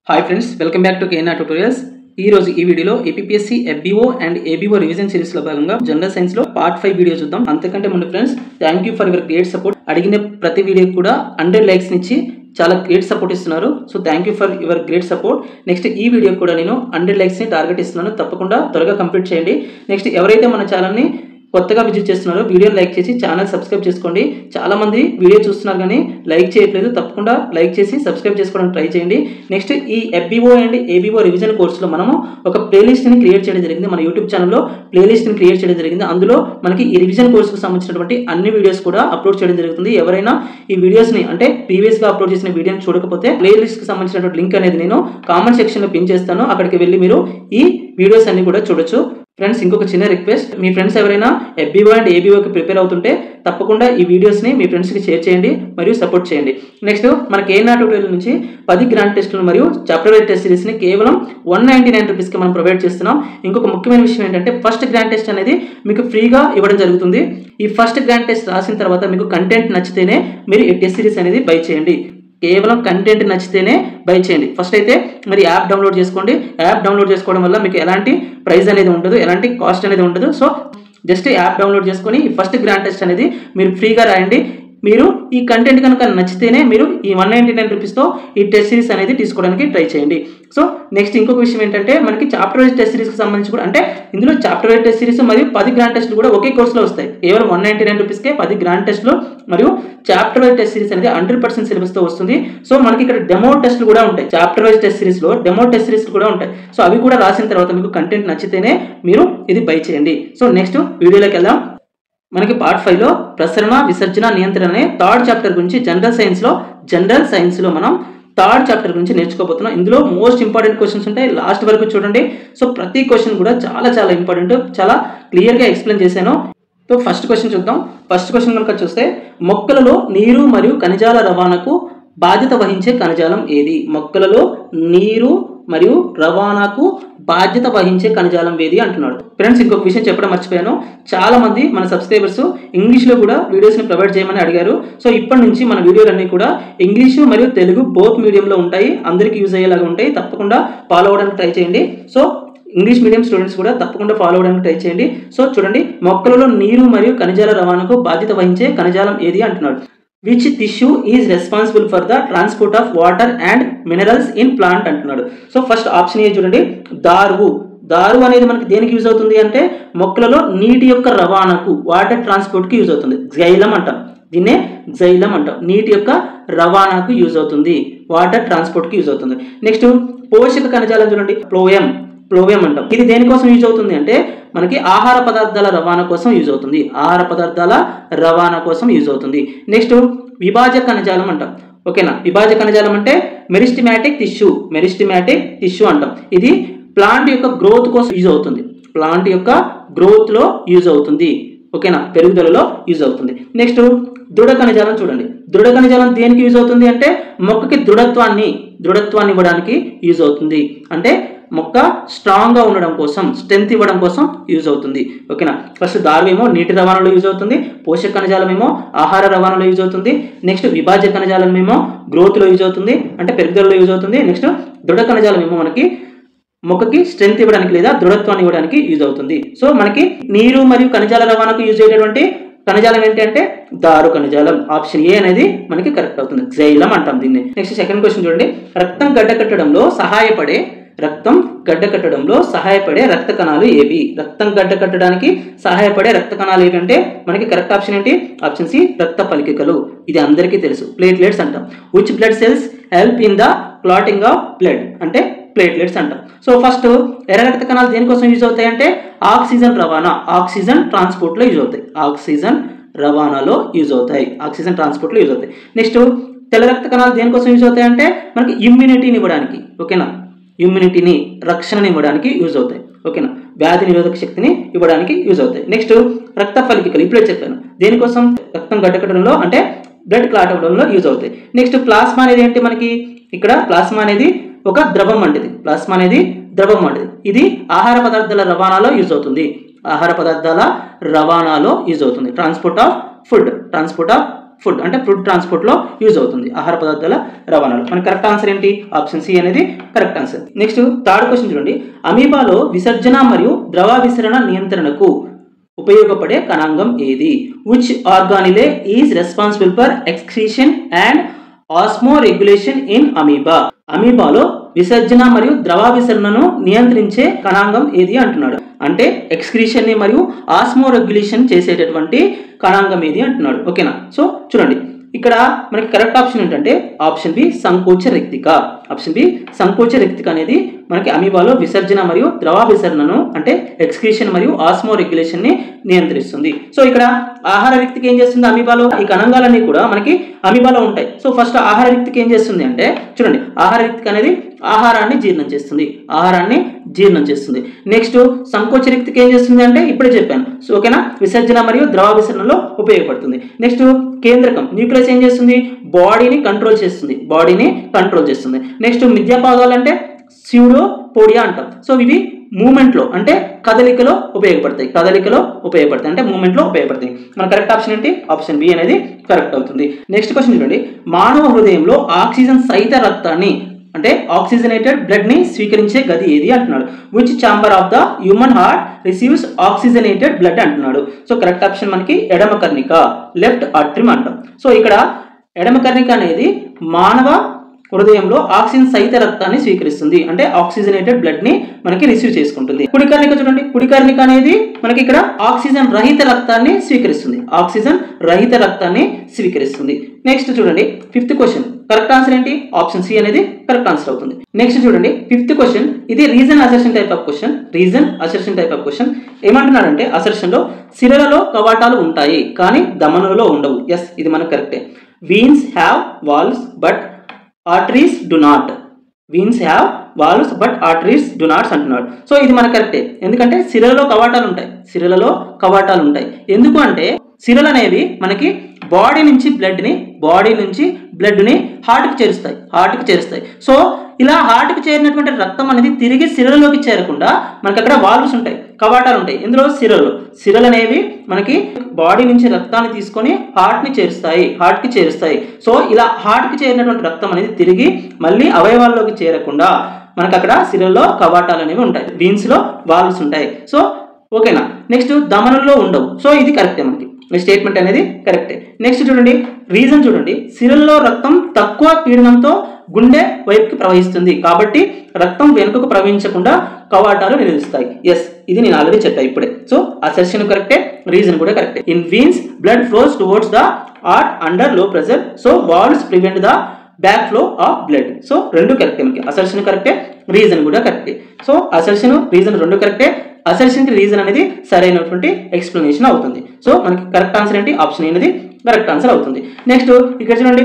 Hi friends, welcome back to KNR tutorials. ఈ రోజు ఈ వీడియోలో APSC FBO and ABO revision series లో భాగంగా జనరల్ సైన్స్ లో పార్ట్ 5 వీడియో చూద్దాం. అంతకంటే ముందు friends, thank you for your great support. అడిగిన ప్రతి వీడియో కూడా 100 లైక్స్ ఇచ్చి చాలా గ్రేట్ సపోర్ట్ ఇస్తున్నారు. So thank you for your great support. Next ఈ వీడియో కూడా నేను 100 లైక్స్ ని టార్గెట్ ఇస్తున్నాను. తప్పకుండా త్వరగా కంప్లీట్ చేయండి. నెక్స్ట్ ఎవరైతే మన ఛానల్ని కొత్తగా విజిట్ చేస్తున్నారో వీడియోని లైక్ చేసి ఛానల్ సబ్స్క్రైబ్ చేసుకోండి. చాలా మంది వీడియో చూస్తున్నారు కానీ లైక్ చేయట్లేదు. తప్పకుండా లైక్ చేసి సబ్స్క్రైబ్ చేసుకోవడానికి ట్రై చేయండి. నెక్స్ట్ ఈ ఎఫ్బీఓ అండ్ ఏబీఓ రివిజన్ కోర్సులో మనము ఒక ప్లేలిస్ట్ని క్రియేట్ చేయడం జరిగింది. మన యూట్యూబ్ ఛానల్లో ప్లేలిస్ట్ని క్రియేట్ చేయడం జరిగింది. అందులో మనకి ఈ రివిజన్ కోర్సుకు సంబంధించినటువంటి అన్ని వీడియోస్ కూడా అప్లోడ్ చేయడం జరుగుతుంది. ఎవరైనా ఈ వీడియోస్ని అంటే ప్రీవియస్గా అప్లోడ్ చేసిన వీడియోని చూడకపోతే ప్లేలిస్ట్కి సంబంధించినటువంటి లింక్ అనేది నేను కామెంట్ సెక్షన్లో పిన్ చేస్తాను. అక్కడికి వెళ్ళి మీరు ఈ వీడియోస్ అన్ని కూడా చూడొచ్చు. ఫ్రెండ్స్, ఇంకొక చిన్న రిక్వెస్ట్, మీ ఫ్రెండ్స్ ఎవరైనా ఎఫ్బీఓ అండ్ ఏబీఓకి ప్రిపేర్ అవుతుంటే తప్పకుండా ఈ వీడియోస్ని మీ ఫ్రెండ్స్కి షేర్ చేయండి మరియు సపోర్ట్ చేయండి. నెక్స్ట్ మన కేఎన్ఆర్ ట్యూటోరియల్ నుంచి 10 గ్రాండ్ టెస్టులు మరియు చాప్టర్ వైజ్ టెస్ట్ సిరీస్ని కేవలం 199 రూపీస్కి మనం ప్రొవైడ్ చేస్తున్నాం. ఇంకొక ముఖ్యమైన విషయం ఏంటంటే ఫస్ట్ గ్రాండ్ టెస్ట్ అనేది మీకు ఫ్రీగా ఇవ్వడం జరుగుతుంది. ఈ ఫస్ట్ గ్రాండ్ టెస్ట్ రాసిన తర్వాత మీకు కంటెంట్ నచ్చితేనే మీరు ఈ టెస్ట్ సిరీస్ అనేది బై చేయండి. కేవలం కంటెంట్ నచ్చితేనే బై చేయండి. ఫస్ట్ అయితే మరి యాప్ డౌన్లోడ్ చేసుకోండి. యాప్ డౌన్లోడ్ చేసుకోవడం వల్ల మీకు ఎలాంటి ప్రైస్ అనేది ఉండదు, ఎలాంటి కాస్ట్ అనేది ఉండదు. సో జస్ట్ యాప్ డౌన్లోడ్ చేసుకొని ఈ ఫస్ట్ గ్రాండ్ టెస్ట్ అనేది మీరు ఫ్రీగా రాయండి. మీరు ఈ కంటెంట్ కనుక నచ్చితేనే మీరు ఈ 199 రూపీస్తో ఈ టెస్ట్ సిరీస్ అనేది తీసుకోవడానికి ట్రై చేయండి. సో నెక్స్ట్ ఇంకొక విషయం ఏంటంటే మనకి చాప్టర్ వైజ్ టెస్ట్ సిరీస్కి సంబంధించి కూడా అంటే ఇందులో చాప్టర్ వైజ్ టెస్ట్ సిరీస్ మరియు 10 గ్రాండ్ టెస్ట్లు కూడా ఒకే కోర్సులో వస్తాయి. కేవలం 199 రూపీస్కే 10 గ్రాండ్ టెస్ట్లు మరియు చాప్టర్ వైజ్ టెస్ట్ సిరీస్ అనేది 100% సిలబస్తో వస్తుంది. సో మనకి ఇక్కడ డెమో టెస్ట్లు కూడా ఉంటాయి. చాప్టర్ వైజ్ టెస్ట్ సిరీస్లో డెమో టెస్ట్ సిరీస్ కూడా ఉంటాయి. సో అవి కూడా రాసిన తర్వాత మీకు కంటెంట్ నచ్చితేనే మీరు ఇది బై చేయండి. సో నెక్స్ట్ వీడియోలోకి వెళ్దాం. మనకి పార్ట్ 5లో ప్రసరణ విసర్జన నియంత్రణ అనే థర్డ్ చాప్టర్ గురించి జనరల్ సైన్స్లో మనం థర్డ్ చాప్టర్ గురించి నేర్చుకోబోతున్నాం. ఇందులో మోస్ట్ ఇంపార్టెంట్ క్వశ్చన్స్ ఉంటాయి. లాస్ట్ వరకు చూడండి. సో ప్రతి క్వశ్చన్ కూడా చాలా ఇంపార్టెంట్, చాలా క్లియర్గా ఎక్స్ప్లెయిన్ చేశాను. సో ఫస్ట్ క్వశ్చన్ చూద్దాం. ఫస్ట్ క్వశ్చన్ కనుక చూస్తే మొక్కలలో నీరు మరియు ఖనిజాల రవాణాకు బాధ్యత వహించే కణజాలం ఏది? మొక్కలలో నీరు మరియు రవాణాకు బాధ్యత వహించే కణజాలం ఏది అంటున్నాడు. ఫ్రెండ్స్, ఇంకొక విషయం చెప్పడం మర్చిపోయాను. చాలా మంది మన సబ్స్క్రైబర్స్ ఇంగ్లీష్లో కూడా వీడియోస్ని ప్రొవైడ్ చేయమని అడిగారు. సో ఇప్పటి నుంచి మన వీడియోలన్నీ కూడా ఇంగ్లీషు మరియు తెలుగు బోత్ మీడియంలో ఉంటాయి. అందరికీ యూజ్ అయ్యేలాగా ఉంటాయి. తప్పకుండా ఫాలో అవ్వడానికి ట్రై చేయండి. సో ఇంగ్లీష్ మీడియం స్టూడెంట్స్ కూడా తప్పకుండా ఫాలో అవ్వడానికి ట్రై చేయండి. సో చూడండి, మొక్కలలో నీరు మరియు ఖనిజాల రవాణాకు బాధ్యత వహించే కణజాలం ఏది అంటున్నాడు. Which tissue is responsible for the transport of water and minerals in plant అంటున్నాడు. సో ఫస్ట్ ఆప్షన్ ఏ చూడండి, దారు అనేది మనకి దేనికి యూజ్ అవుతుంది అంటే మొక్కలలో నీటి యొక్క రవాణాకు, వాటర్ ట్రాన్స్పోర్ట్కి యూజ్ అవుతుంది. జైలం అంటాం, దీన్నే జైలం అంటాం. నీటి యొక్క రవాణాకు యూజ్ అవుతుంది, వాటర్ ట్రాన్స్పోర్ట్కి యూజ్ అవుతుంది. నెక్స్ట్ పోషక కణజాలం చూడండి, ప్లోయం అంటాం. ఇది దేనికోసం యూజ్ అవుతుంది అంటే మనకి ఆహార పదార్థాల రవాణా కోసం యూజ్ అవుతుంది. నెక్స్ట్ విభాజక కణజాలం అంటాం. ఓకేనా, విభాజక కణజాలం అంటే మెరిస్టమాటిక్ టిష్యూ అంటాం. ఇది ప్లాంట్ యొక్క గ్రోత్ కోసం యూజ్ అవుతుంది. ఓకేనా, పెరుగుదలలో యూజ్ అవుతుంది. నెక్స్ట్ దృఢ కణజాలం చూడండి. దృఢ కణజాలం దేనికి యూజ్ అవుతుంది అంటే మొక్కకి దృఢత్వాన్ని ఇవ్వడానికి యూజ్ అవుతుంది. అంటే మొక్క స్ట్రాంగ్గా ఉండడం కోసం, స్ట్రెంత్ ఇవ్వడం కోసం యూజ్ అవుతుంది. ఓకేనా, ఫస్ట్ దారు ఏమో నీటి రవాణాలో యూజ్ అవుతుంది. పోషక కణజాలం ఏమో ఆహార రవాణాలో యూజ్ అవుతుంది. నెక్స్ట్ విభాజక కణజాలం ఏమో గ్రోత్లో యూజ్ అవుతుంది, అంటే పెరుగుదలలో యూజ్ అవుతుంది. నెక్స్ట్ దృఢ కణజాలం ఏమో మనకి మొక్కకి స్ట్రెంత్ ఇవ్వడానికి లేదా దృఢత్వాన్ని ఇవ్వడానికి యూజ్ అవుతుంది. సో మనకి నీరు మరియు ఖనిజాల రవాణాకు యూజ్ అయ్యేటువంటి కణజాలం ఏంటి అంటే దారు కణజాలం. ఆప్షన్ ఏ అనేది మనకి కరెక్ట్ అవుతుంది. జైలం అంటాం దీన్ని. నెక్స్ట్ సెకండ్ క్వశ్చన్ చూడండి. రక్తం గడ్డకట్టడంలో సహాయపడే రక్త కణాలు ఏవి? రక్తం గడ్డకట్టడానికి సహాయపడే రక్త కణాలు ఏవి అంటే మనకి కరెక్ట్ ఆప్షన్ ఏంటి? ఆప్షన్ సి, రక్త ఫలికలు. ఇది అందరికీ తెలుసు, ప్లేట్లెట్స్ అంటాం. Which blood cells help in the clotting of blood అంటే ప్లేట్లెట్స్ అంటాం. సో ఫస్ట్ ఎర్ర రక్త కణాలు దేనికోసం యూజ్ అవుతాయి అంటే ఆక్సిజన్ ట్రాన్స్పోర్ట్లో యూజ్ అవుతాయి. ఆక్సిజన్ ట్రాన్స్పోర్ట్లో యూజ్ అవుతాయి. నెక్స్ట్ తెల్ల రక్త కణాలు దేనికోసం యూజ్ అవుతాయి అంటే మనకి ఇమ్యూనిటీని ఇవ్వడానికి, ఓకేనా, రక్షణని ఇవ్వడానికి యూజ్ అవుతాయి. ఓకేనా, వ్యాధి నిరోధక శక్తిని ఇవ్వడానికి యూజ్ అవుతాయి. నెక్స్ట్ రక్త ఫలికలు ఇప్పుడే చెప్పాను, దేనికోసం? రక్తం గడ్డకట్టడంలో అంటే బ్లడ్ క్లాట్ అవ్వడంలో యూజ్ అవుతాయి. నెక్స్ట్ ప్లాస్మా అనేది ఏంటి మనకి? ఇక్కడ ప్లాస్మా అనేది ఒక ద్రవం వంటిది. ఇది ఆహార పదార్థాల రవాణాలో యూజ్ అవుతుంది. ట్రాన్స్పోర్ట్ ఆఫ్ ఫుడ్ అంటే ఫుడ్ ట్రాన్స్పోర్ట్లో యూజ్ అవుతుంది, ఆహార పదార్థాల రవాణాలో. మన కరెక్ట్ ఆన్సర్ ఏంటి? ఆప్షన్ సి అనేది correct answer. Next third question చూడండి. అమీబాలో విసర్జన మరియు ద్రవ విసరణ నియంత్రణకు ఉపయోగపడే కణాంగం ఏది? Which organelle is responsible for excretion and osmoregulation in amoeba? అమీబాలో విసర్జన మరియు ద్రవ విసరణను నియంత్రించే కణాంగం ఏది అంటున్నాడు. అంటే ఎక్స్క్రీషన్ ని మరియు ఆస్మో రెగ్యులేషన్ చేసేటటువంటి కణాంగం ఏది అంటున్నాడు. ఓకేనా? సో చూడండి, ఇక్కడ మనకి కరెక్ట్ ఆప్షన్ ఏంటంటే ఆప్షన్ బి సంకోచ రిక్తిక. ఆప్షన్ బి సంకోచ రిక్తిక అనేది మనకి అమీబాలో విసర్జన మరియు ద్రవ విసరణను అంటే ఎక్స్క్రీషన్ మరియు ఆస్మో రెగ్యులేషన్ ని నియంత్రిస్తుంది. సో ఇక్కడ ఆహార రిక్తిక ఏం చేస్తుంది? అమీబాలో ఈ కణాంగాలన్నీ కూడా మనకి అమీబాలో ఉంటాయి. సో ఫస్ట్ ఆహార రిక్తిక ఏం చేస్తుంది అంటే చూడండి, ఆహార రిక్తిక అనేది ఆహారాన్ని జీర్ణం చేస్తుంది, ఆహారాన్ని జీర్ణం చేస్తుంది. నెక్స్ట్ సంకోచ రిక్తిక ఏం చేస్తుంది అంటే ఇప్పుడే చెప్పాను. సో ఓకేనా, విసర్జన మరియు ద్రవ విసరణలో ఉపయోగపడుతుంది. నెక్స్ట్ కేంద్రకం న్యూక్లియస్ ఏం చేస్తుంది? బాడీని కంట్రోల్ చేస్తుంది, బాడీని కంట్రోల్ చేస్తుంది. నెక్స్ట్ మిథ్యాపాదాలు అంటే స్యూడోపోడియా అంటాం. సో ఇవి మూమెంట్లో అంటే కదలికలో ఉపయోగపడతాయి, కదలికలో ఉపయోగపడతాయి అంటే మూమెంట్లో ఉపయోగపడతాయి. మన కరెక్ట్ ఆప్షన్ ఏంటి? ఆప్షన్ బి అనేది కరెక్ట్ అవుతుంది. నెక్స్ట్ క్వశ్చన్ చూడండి. మానవ హృదయంలో ఆక్సిజన్ సహిత రక్తాన్ని అంటే ఆక్సిజనేటెడ్ బ్లడ్ ని స్వీకరించే గది ఏది అంటున్నాడు. Which chamber of the human heart receives oxygenated blood అంటున్నాడు. సో కరెక్ట్ ఆప్షన్ మనకి ఎడమ కర్ణిక, లెఫ్ట్ ఆట్రిమ్ అంటాం. సో ఇక్కడ ఎడమ కర్ణిక అనేది మానవ హృదయంలో ఆక్సిజన్ సహిత రక్తాన్ని స్వీకరిస్తుంది అంటే ఆక్సిజనేటెడ్ బ్లడ్ ని మనకి రిసీవ్ చేసుకుంటుంది. కుడి కర్ణిక చూడండి, కుడి కర్ణిక అనేది మనకి ఇక్కడ ఆక్సిజన్ రహిత రక్తాన్ని స్వీకరిస్తుంది, ఆక్సిజన్ రహిత రక్తాన్ని స్వీకరిస్తుంది. నెక్స్ట్ చూడండి ఫిఫ్త్ క్వశ్చన్. కరెక్ట్ ఆన్సర్ ఏంటి? ఆప్షన్ సి అనేది కరెక్ట్ ఆన్సర్ అవుతుంది. నెక్స్ట్ చూడండి ఫిఫ్త్ క్వశ్చన్. ఇది reason assertion type of question. Reason assertion type of question ఏమంటున్నాడంటే అసర్షన్ లో సిరలలో కవాటాలు ఉంటాయి కానీ ధమనులలో ఉండవు. ఎస్, ఇది మనకు కరెక్టే. Veins have valves but arteries do not. Veins have valves but arteries do నాట్స్ అంటున్నాడు. సో ఇది మనకు కరెక్టే, ఎందుకంటే సిరలలో కవాటాలు ఉంటాయి, సిరలలో కవాటాలు ఉంటాయి. ఎందుకు అంటే సిరలు అనేవి మనకి బాడీ నుంచి బ్లడ్ని హార్ట్కి చేరుస్తాయి, హార్ట్కి చేరుస్తాయి. సో ఇలా హార్ట్కి చేరినటువంటి రక్తం అనేది తిరిగి సిరలలోకి చేరకుండా మనకి అక్కడ వాల్వ్స్ ఉంటాయి, కవాటాలు ఉంటాయి. ఇందులో సిరలు అనేవి మనకి బాడీ నుంచి రక్తాన్ని తీసుకొని హార్ట్కి చేరుస్తాయి. సో ఇలా హార్ట్కి చేరినటువంటి రక్తం అనేది తిరిగి మళ్ళీ అవయవాల్లోకి చేరకుండా మనకు అక్కడ సిరల్లో కవాటాలు అనేవి ఉంటాయి, వీన్స్ లో వాల్వ్స్ ఉంటాయి. సో ఓకేనా. నెక్స్ట్ ధమనుల్లో ఉండవు. సో ఇది కరెక్టే, మనకి స్టేట్మెంట్ అనేది కరెక్టే. నెక్స్ట్ చూడండి రీజన్ చూడండి. సిరల్లో రక్తం తక్కువ పీడనంతో గుండె వైపుకి ప్రవహిస్తుంది కాబట్టి రక్తం వెనుకకు ప్రవహించకుండా కవాటాలు నిలుస్తాయి. ఎస్, ఇది నేను ఆల్రెడీ చెప్పాను ఇప్పుడే. సో అసర్షన్ కరెక్టే, రీజన్ కూడా కరెక్టే. In veins blood flows towards the heart under low pressure, so valves prevent the back flow of blood. So రెండు కరెక్టే, మనకి అసర్షన్ కరెక్టే, రీజన్ కూడా కరెక్టే. సో అసర్షన్ రీజన్ రెండు కరెక్టే. అసర్షన్ కి రీజన్ అనేది సరైనటువంటి ఎక్స్ప్లెనేషన్ అవుతుంది. సో మనకి కరెక్ట్ ఆన్సర్ ఏంటి? ఆప్షన్ అనేది కరెక్ట్ ఆన్సర్ అవుతుంది. నెక్స్ట్ ఇక్కడ చూడండి,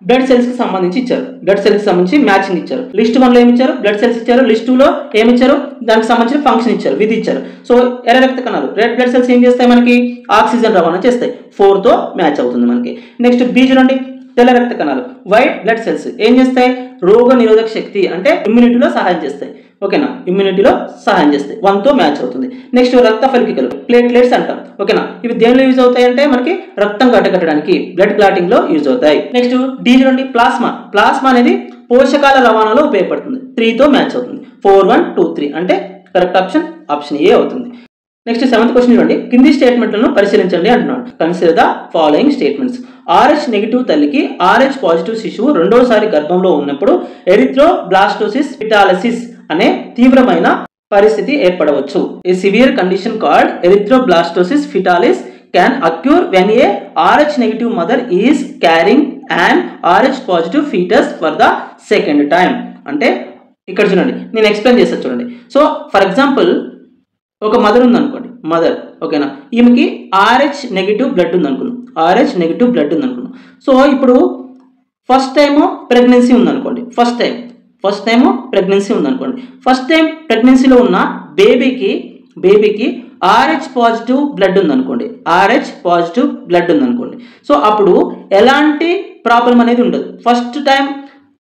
బ్లడ్ సెల్స్ కి సంబంధించి ఇచ్చారు, బ్లడ్ సెల్స్ కి సంబంధించి మ్యాచింగ్ ఇచ్చారు. లిస్ట్ 1 లో ఏమి ఇచ్చారు? బ్లడ్ సెల్స్ ఇచ్చారు. లిస్ట్ 2 లో ఏమి ఇచ్చారు? దానికి సంబంధించిన ఫంక్షన్ ఇచ్చారు, విధి ఇచ్చారు. సో ఎర్ర రక్త కణాలు రెడ్ బ్లడ్ సెల్స్ ఏం చేస్తాయి? మనకి ఆక్సిజన్ రవాణా చేస్తాయి. 4 తో మ్యాచ్ అవుతుంది మనకి. నెక్స్ట్ బి చూడండి, తెల్ల రక్త కణాలు వైట్ బ్లడ్ సెల్స్ ఏం చేస్తాయి? రోగ నిరోధక శక్తి అంటే ఇమ్యూనిటీలో సహాయం చేస్తాయి. ఓకేనా, ఇమ్యూనిటీలో సహాయం చేస్తాయి. 1 తో మ్యాచ్ అవుతుంది. నెక్స్ట్ రక్త ఫలికికలు ప్లేట్లెట్స్ అంటాం. ఓకేనా, ఇవి దేనిలో యూజ్ అవుతాయి అంటే మనకి రక్తం గడ్డకట్టడానికి బ్లడ్ క్లాటింగ్ లో యూజ్ అవుతాయి. నెక్స్ట్ డి చూడండి, ప్లాస్మా అనేది పోషకాల రవాణాలో ఉపయోగపడుతుంది. 3 తో మ్యాచ్ అవుతుంది. 4, 1, 2, 3 అంటే కరెక్ట్ ఆప్షన్ ఆప్షన్ ఏ అవుతుంది. నెక్స్ట్ 7th క్వశ్చన్ చూడండి, కింది స్టేట్మెంట్లను పరిశీలించండి అంటున్నాడు. Consider the following statements. RH negative తల్లికి RH పాజిటివ్ శిశువు రెండోసారి గర్భంలో ఉన్నప్పుడు ఎరిథ్రోబ్లాస్టోసిస్ ఫిటాలిసిస్ అనే తీవ్రమైన పరిస్థితి ఏర్పడవచ్చు. A severe condition called erythroblastosis fetalis can occur when a RH negative mother is carrying and RH positive foetus for the second time. అంటే ఇక్కడ చూడండి, నేను ఎక్స్ప్లెయిన్ చేస్తాను చూడండి. సో ఫర్ ఎగ్జాంపుల్ ఒక మదర్ ఉందనుకోండి, మదర్ ఓకేనా, ఈమెకి RH నెగిటివ్ బ్లడ్ ఉందనుకున్నాం, RH నెగిటివ్ బ్లడ్ ఉందనుకున్నాం. సో ఇప్పుడు ఫస్ట్ టైం ప్రెగ్నెన్సీ ఉందనుకోండి, ఫస్ట్ టైం ప్రెగ్నెన్సీ ఉందనుకోండి. ఫస్ట్ టైం ప్రెగ్నెన్సీలో ఉన్న బేబీకి RH పాజిటివ్ బ్లడ్ ఉందనుకోండి, RH పాజిటివ్ బ్లడ్ ఉందనుకోండి. సో అప్పుడు ఎలాంటి ప్రాబ్లం అనేది ఉండదు. ఫస్ట్ టైం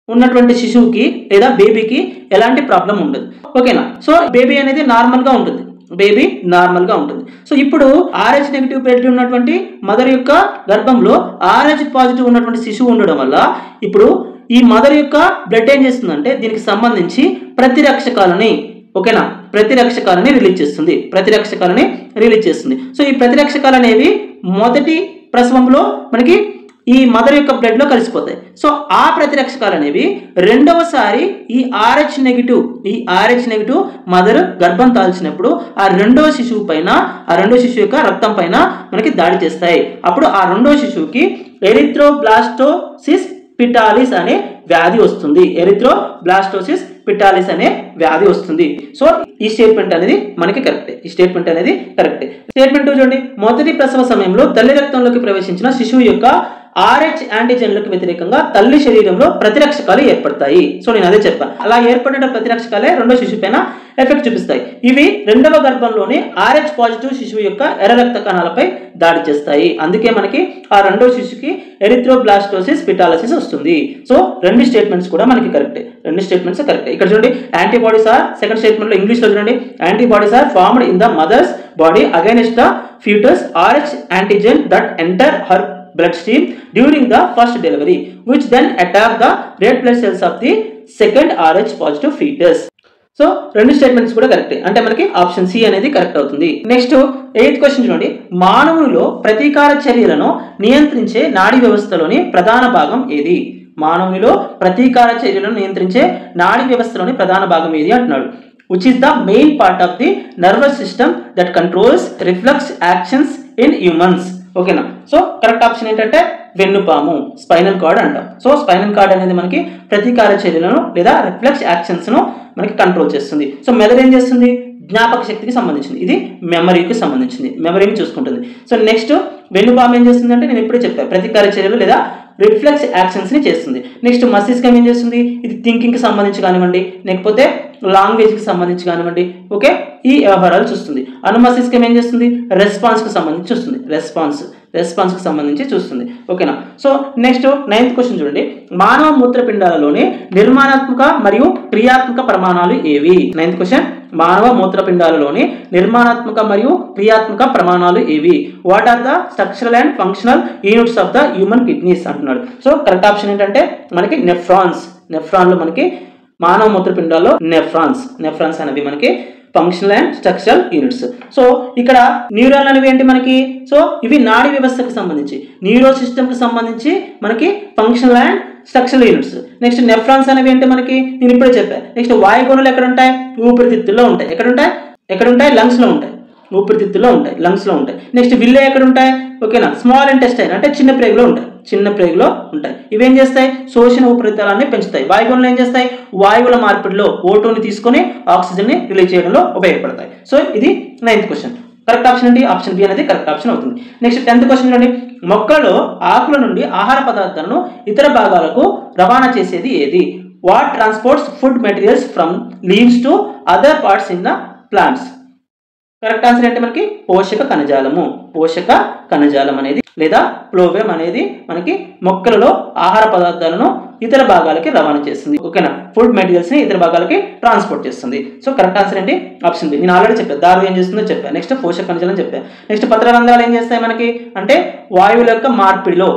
ఉన్నటువంటి శిశువుకి లేదా బేబీకి ఎలాంటి ప్రాబ్లం ఉండదు. ఓకేనా, సో బేబీ అనేది నార్మల్గా ఉంటుంది, బేబీ నార్మల్ గా ఉంటుంది. సో ఇప్పుడు RH నెగిటివ్ బ్లడ్ ఉన్నటువంటి మదర్ యొక్క గర్భంలో RH పాజిటివ్ ఉన్నటువంటి శిశువు ఉండడం వల్ల ఇప్పుడు ఈ మదర్ యొక్క బ్లడ్ ఏం చేస్తుందంటే దీనికి సంబంధించి ప్రతిరక్షకాలని ఓకేనా ప్రతిరక్షకాలని రిలీజ్ చేస్తుంది. సో ఈ ప్రతిరక్షకాలు అనేవి మొదటి ప్రసవంలో మనకి ఈ మదర్ యొక్క బ్లడ్ లో కలిసిపోతాయి. సో ఆ ప్రతిరక్షకాలు అనేవి రెండవసారి ఈ RH నెగిటివ్ మదర్ గర్భం దాల్చినప్పుడు ఆ రెండవ శిశువు యొక్క రక్తం పైన మనకి దాడి చేస్తాయి. అప్పుడు ఆ రెండవ శిశువుకి ఎరిథ్రోబ్లాస్టోసిస్ పిటాలిస్ అనే వ్యాధి వస్తుంది. సో ఈ స్టేట్మెంట్ అనేది మనకి కరెక్టే. స్టేట్మెంట్ చూడండి, మొదటి ప్రసవ సమయంలో తల్లి రక్తంలోకి ప్రవేశించిన శిశువు యొక్క RH యాంటీజెన్లకు వ్యతిరేకంగా తల్లి శరీరంలో ప్రతిరక్షకాలు ఏర్పడతాయి. సో నేను అదే చెప్పాను, అలా ఏర్పడిన ప్రతిరక్షకాలే రెండో శిశువు పైన ఎఫెక్ట్ చూపిస్తాయి. ఇవి రెండవ గర్భంలోనే RH పాజిటివ్ శిశువు యొక్క ఎర్ర రక్త కణాలపై దాడి చేస్తాయి. అందుకే మనకి ఆ రెండో శిశువుకి ఎరిథ్రోబ్లాస్టోసిస్ పిటాలిసిస్ వస్తుంది. సో రెండు స్టేట్మెంట్స్ కూడా మనకి కరెక్టే. ఇక్కడ చూడండి, యాంటీబాడీస్ ఆర్ సెకండ్ స్టేట్మెంట్ లో ఇంగ్లీష్ లో చూడండి, antibodies are formed in the mother's body against the foetus RH antigen that enter her bloodstream during the first delivery, which then attack the red blood cells of the second RH positive fetus. So రెండు statements కూడా కరెక్టే, అంటే మనకి option C అనేది correct అవుతుంది. Next 8th question చూడండి, మానవునిలో ప్రతీకార చర్యలను నియంత్రించే నాడీ వ్యవస్థలోని ప్రధాన భాగం ఏది? అంటున్నాడు. which is the main part of the nervous system that controls reflex actions in humans. ఓకేనా? సో కరెక్ట్ ఆప్షన్ ఏంటంటే వెన్నుపాము, స్పైనల్ కార్డ్ అంటాం. సో స్పైనల్ కార్డ్ అనేది మనకి ప్రతీకార చర్యలను లేదా రిఫ్లెక్స్ యాక్షన్స్ ను మనకి కంట్రోల్ చేస్తుంది. సో మెదడు ఏం చేస్తుంది? జ్ఞాపక శక్తికి సంబంధించింది, ఇది మెమరీకి సంబంధించింది, మెమరీని చూసుకుంటుంది. సో నెక్స్ట్ వెన్నుపాము ఏం చేస్తుంది అంటే నేను ఇప్పుడే చెప్పాను, ప్రతీకార చర్యలు లేదా రిఫ్లెక్స్ యాక్షన్స్ ని చేస్తుంది. నెక్స్ట్ మస్తిష్కం ఏం చేస్తుంది? ఇది థింకింగ్ కి సంబంధించి కానివ్వండి, లేకపోతే లాంగ్వేజ్ కి సంబంధించి కానివ్వండి, ఓకే, ఈ వ్యవహారాలు చూస్తుంది. అనుమస్తిష్కం ఏం చేస్తుంది? రెస్పాన్స్ కి సంబంధించి చూస్తుంది, రెస్పాన్స్ కి సంబంధించి చూస్తుంది. ఓకేనా? సో నెక్స్ట్ 9th క్వశ్చన్ చూడండి, మానవ మూత్రపిండాలలోని నిర్మాణాత్మక మరియు క్రియాత్మక ప్రమాణాలు ఏవి? 9th క్వశ్చన్, మానవ మూత్రపిండాలలోని నిర్మాణాత్మక మరియు క్రియాత్మక ప్రమాణాలు ఏవి? What are the structural and functional units of the human kidneys అంటున్నాడు. సో కరెక్ట్ ఆప్షన్ ఏంటంటే మనకి నెఫ్రాన్లు మనకి మానవ మూత్రపిండాల్లో నెఫ్రాన్స్ అనేవి మనకి functional and structural units. So ఇక్కడ న్యూరాన్ అనేవి ఏంటి మనకి? సో ఇవి నాడీ వ్యవస్థకు సంబంధించి, న్యూరో సిస్టమ్ కి సంబంధించి మనకి functional and structural units. Next nephrons అనేవి ఏంటి మనకి? నేను ఇప్పుడే చెప్పాను. నెక్స్ట్ వాయుగోనులు ఎక్కడ ఉంటాయి? ఊపిరితిత్తుల్లో ఉంటాయి. ఎక్కడ ఉంటాయి? లంగ్స్ లో ఉంటాయి, ఊపిరితిత్తుల్లో ఉంటాయి, లంగ్స్ లో ఉంటాయి. నెక్స్ట్ విల్లే ఎక్కడ ఉంటాయి? ఓకేనా? స్మాల్ ఇంటెస్టైన్ అంటే చిన్న ప్రేగులో ఉంటాయి. ఇవేం చేస్తాయి? శోషణ ఉపరితలాన్ని పెంచుతాయి. వాయుగోనులు ఏం చేస్తాయి? వాయువుల మార్పిడిలో O2ని తీసుకొని ఆక్సిజన్ ని రిలీజ్ చేయడంలో ఉపయోగపడతాయి. సో ఇది 9th క్వశ్చన్. కరెక్ట్ ఆప్షన్ ఏంటి? ఆప్షన్ బి అనేది కరెక్ట్ ఆప్షన్ అవుతుంది. నెక్స్ట్ 10th క్వశ్చన్ చూడండి, మొక్కలో ఆకుల నుండి ఆహార పదార్థాలను ఇతర భాగాలకు రవాణా చేసేది ఏది? What transports food materials from leaves to other parts in the plants? Correct answer అంటే మనకి పోషక కణజాలం అనేది లేదా ప్లోవేమ్ అనేది మనకి మొక్కలలో ఆహార పదార్థాలను ఇతర భాగాలకి రవాణా చేస్తుంది. ఓకేనా? ఫుడ్ మెటీరియల్స్ ని ఇతర భాగాలకి ట్రాన్స్పోర్ట్ చేస్తుంది. సో కరెక్ట్ ఆన్సర్ ఏంటి? Option B. నేను ఆల్రెడీ చెప్పాను, దారు ఏం చేస్తుందో చెప్పాను. నెక్స్ట్ పోషక కణజాలం చెప్పాను. నెక్స్ట్ పత్రరంధ్రాలు ఏం చేస్తాయి మనకి అంటే వాయువుల యొక్క మార్పిడిలో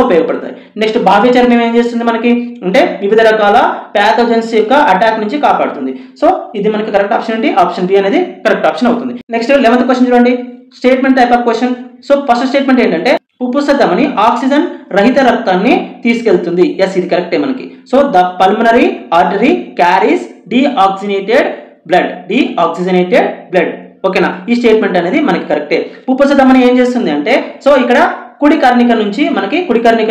ఉపయోగపడతాయి. నెక్స్ట్ బాహ్య చర్మం ఏం చేస్తుంది మనకి అంటే వివిధ రకాల ప్యాథోజన్స్ యొక్క అటాక్ నుంచి కాపాడుతుంది. సో ఇది మనకి కరెక్ట్ ఆప్షన్ ఏంటి? ఆప్షన్ బి అనేది కరెక్ట్ ఆప్షన్ అవుతుంది. నెక్స్ట్ 11th క్వశ్చన్ చూడండి, statement type of question. So first statement ఏంటంటే పుప్పుస ధమని ఆక్సిజన్ రహిత రక్తాన్ని తీసుకెళ్తుంది. ఎస్, ఇది కరెక్టే మనకి. So the pulmonary artery carries deoxygenated blood. ఓకేనా? ఈ స్టేట్మెంట్ అనేది మనకి కరెక్టే. పుప్పుస ధమని ఏం చేస్తుంది అంటే సో ఇక్కడ కుడి కర్ణిక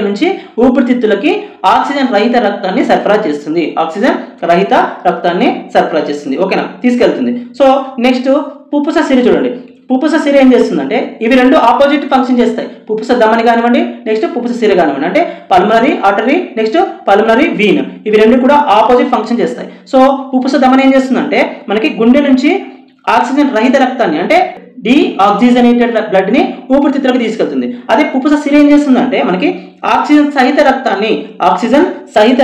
నుంచి ఊపిరితిత్తులకి ఆక్సిజన్ రహిత రక్తాన్ని సరఫరా చేస్తుంది. ఓకేనా? తీసుకెళ్తుంది. సో నెక్స్ట్ పుప్పుస సిరి చూడండి, పుప్పుస సిర ఏం చేస్తుందంటే ఇవి రెండు ఆపోజిట్ ఫంక్షన్ చేస్తాయి. పుప్పుస ధమని కానివ్వండి, నెక్స్ట్ పుప్పుస సిర కానివ్వండి, అంటే pulmonary artery next pulmonary vein, ఇవి రెండు కూడా ఆపోజిట్ ఫంక్షన్ చేస్తాయి. సో పుప్పుస ధమని ఏం చేస్తుందంటే మనకి గుండె నుంచి ఆక్సిజన్ రహిత రక్తాన్ని అంటే డీఆక్సిజనేటెడ్ బ్లడ్ ని ఊపిరితిత్తులకు తీసుకెళ్తుంది. అదే పుప్పుస సిర ఏం చేస్తుందంటే మనకి ఆక్సిజన్ సహిత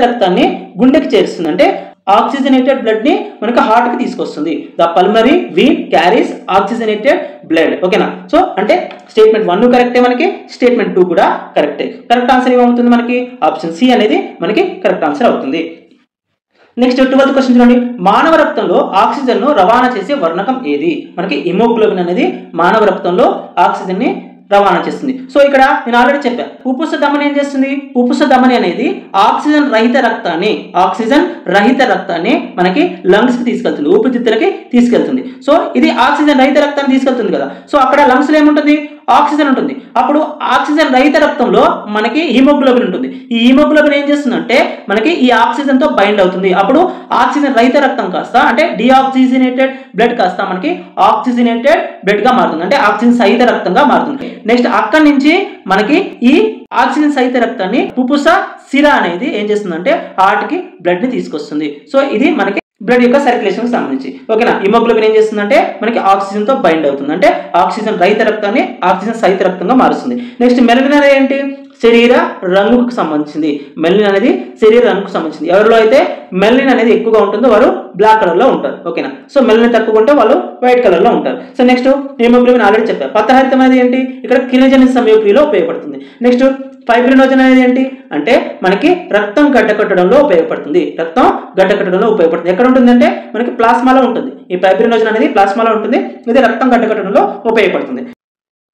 రక్తాన్ని గుండెకి చేరుస్తుంది. అంటే ఆక్సిజనేటెడ్ బ్లడ్ ని మనకి హార్ట్ కి తీసుకొస్తుంది. The pulmonary vein carries oxygenated blood. ఓకేనా. సో అంటే స్టేట్మెంట్ 1 కరెక్టే, మనకి స్టేట్మెంట్ 2 కూడా కరెక్టే. కరెక్ట్ ఆన్సర్ ఏమవుతుంది మనకి? ఆప్షన్ సి అనేది మనకి కరెక్ట్ ఆన్సర్ అవుతుంది. నెక్స్ట్ 12th క్వశ్చన్ చూడండి. మానవ రక్తంలో ఆక్సిజన్ ను రవాణా చేసే వర్ణకం ఏది? మనకి హిమోగ్లోబిన్ అనేది మానవ రక్తంలో ఆక్సిజన్ ని రవాణా చేస్తుంది. సో ఇక్కడ నేను ఆల్రెడీ చెప్పాను, పుప్పుస ధమని ఏం చేస్తుంది? పుప్పుస ధమని అనేది ఆక్సిజన్ రహిత రక్తాన్ని మనకి లంగ్స్ కి తీసుకెళ్తుంది, ఊపిరితిత్తులకి తీసుకెళ్తుంది. సో ఇది ఆక్సిజన్ రహిత రక్తాన్ని తీసుకెళ్తుంది కదా. సో అక్కడ లంగ్స్ లో ఏముంటుంది? ఆక్సిజన్ ఉంటుంది. అప్పుడు ఆక్సిజన్ రహిత రక్తంలో మనకి హిమోగ్లోబిన్ ఉంటుంది. ఈ హిమోగ్లోబిన్ ఏం చేస్తుందంటే మనకి ఈ ఆక్సిజన్ తో బైండ్ అవుతుంది. అప్పుడు ఆక్సిజన్ రహిత రక్తం కాస్త అంటే డిఆక్సిజనేటెడ్ బ్లడ్ కాస్త మనకి ఆక్సిజనేటెడ్ బ్లడ్ గా మారుతుంది, అంటే ఆక్సిజన్ సహిత రక్తంగా మారుతుంది. నెక్స్ట్ అక్కడి నుంచి మనకి ఈ ఆక్సిజన్ సహిత రక్తాన్ని పుప్పుస సిర అనేది ఏం చేస్తుందంటే హార్ట్ కి బ్లడ్ ని తీసుకొస్తుంది. సో ఇది మనకి బ్లడ్ యొక్క సర్క్యులేషన్ కి సంబంధించి. ఓకేనా. హిమోగ్లోబిన్ ఏం చేస్తుందంటే మనకి ఆక్సిజన్ తో బైండ్ అవుతుంది, అంటే ఆక్సిజన్ రహిత రక్తాన్ని ఆక్సిజన్ సహిత రక్తంగా మారుస్తుంది. నెక్స్ట్ మెలనిన్ అనేది ఏంటి? శరీర రంగుకు సంబంధించింది. మెలనిన్ అనేది శరీర రంగుకు సంబంధించింది. ఎవరిలో అయితే మెలనిన్ అనేది ఎక్కువగా ఉంటుందో వారు బ్లాక్ కలర్ లో ఉంటారు. ఓకేనా. సో మెలనిన్ తక్కువ ఉంటే వాళ్ళు వైట్ కలర్ లో ఉంటారు. సో నెక్స్ట్ హిమోగ్లోబిన్ ఆల్రెడీ చెప్పారు. పత్రహరితం అనేది ఏంటి? ఇక్కడ కినోజెనిక్ సంయోక్రియలో ఉపయోగపడుతుంది. నెక్స్ట్ ఫైబ్రినోజన్ అనేది ఏంటి అంటే మనకి రక్తం గడ్డకట్టడంలో ఉపయోగపడుతుంది. ఎక్కడ ఉంటుంది అంటే మనకి ప్లాస్మాలో ఉంటుంది. ఈ ఫైబ్రినోజన్ అనేది ప్లాస్మాలో ఉంటుంది, ఇది రక్తం గడ్డకట్టడంలో ఉపయోగపడుతుంది.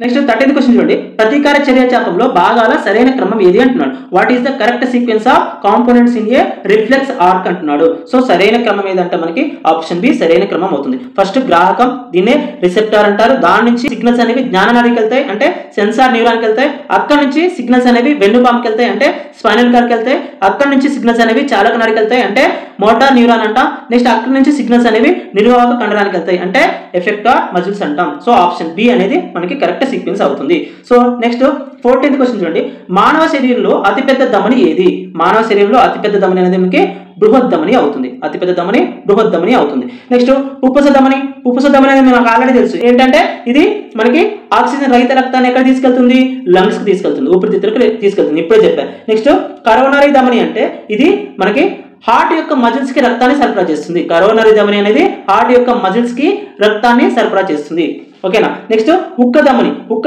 నెక్స్ట్ 13th క్వశ్చన్ చూడండి. ప్రతీకార చర్య చాపంలో భాగాల సరైన క్రమం ఏది అంటున్నాడు. What is the correct sequence of components in a reflex arc అంటున్నాడు. సో సరైన క్రమం ఏదంటే మనకి ఆప్షన్ బి సరైన క్రమం అవుతుంది. ఫస్ట్ గ్రాహకం, దీన్నే రిసెప్టార్ అంటారు. దాని నుంచి సిగ్నల్స్ అనేవి జ్ఞాననాళికి వెళ్తాయి, అంటే సెన్సార్ న్యూరాన్కి వెళ్తాయి. అక్కడ నుంచి సిగ్నల్స్ అనేవి వెన్నుపాముకి వెళ్తాయి, అంటే స్పైనల్ కార్డ్కి వెళ్తాయి. అక్కడ నుంచి సిగ్నల్స్ అనేవి చాలక నాడికి వెళ్తాయి, అంటే మోటార్ న్యూరాన్ అంటాం. నెక్స్ట్ అక్కడ నుంచి సిగ్నల్స్ అనేవి నిర్వాహక కండరానికి వెళ్తాయి, అంటే ఎఫెక్టార్ మజిల్స్ అంటాం. సో ఆప్షన్ బి అనేది మనకి కరెక్ట్ సీక్వెన్స్ అవుతుంది. సో నెక్స్ట్ 14th క్వశ్చన్ చూడండి. మానవ శరీరంలో అతిపెద్ద ధమని ఏది? మానవ శరీరంలో అతిపెద్ద ధమని అనేది మనకి బృహద్దమని అవుతుంది. అతిపెద్ద ధమని బృహద్దమని అవుతుంది. నెక్స్ట్ పుప్పుస ధమని అనేది మనకు ఆల్రెడీ తెలుసు. ఏంటంటే ఇది మనకి ఆక్సిజన్ రహిత రక్తాన్ని ఎక్కడ తీసుకెళ్తుంది? లంగ్స్ కి తీసుకెళ్తుంది, ఊపిరితిత్తులకు తీసుకెళ్తుంది. ఇప్పుడే చెప్పాను. నెక్స్ట్ కరోనరీ ధమని అంటే ఇది మనకి హార్ట్ యొక్క మజిల్స్ కి రక్తాన్ని సరఫరా చేస్తుంది. కరోనరీ ధమని అనేది హార్ట్ యొక్క మజిల్స్ కి రక్తాన్ని సరఫరా చేస్తుంది. ఓకేనా. నెక్స్ట్ ఉక్క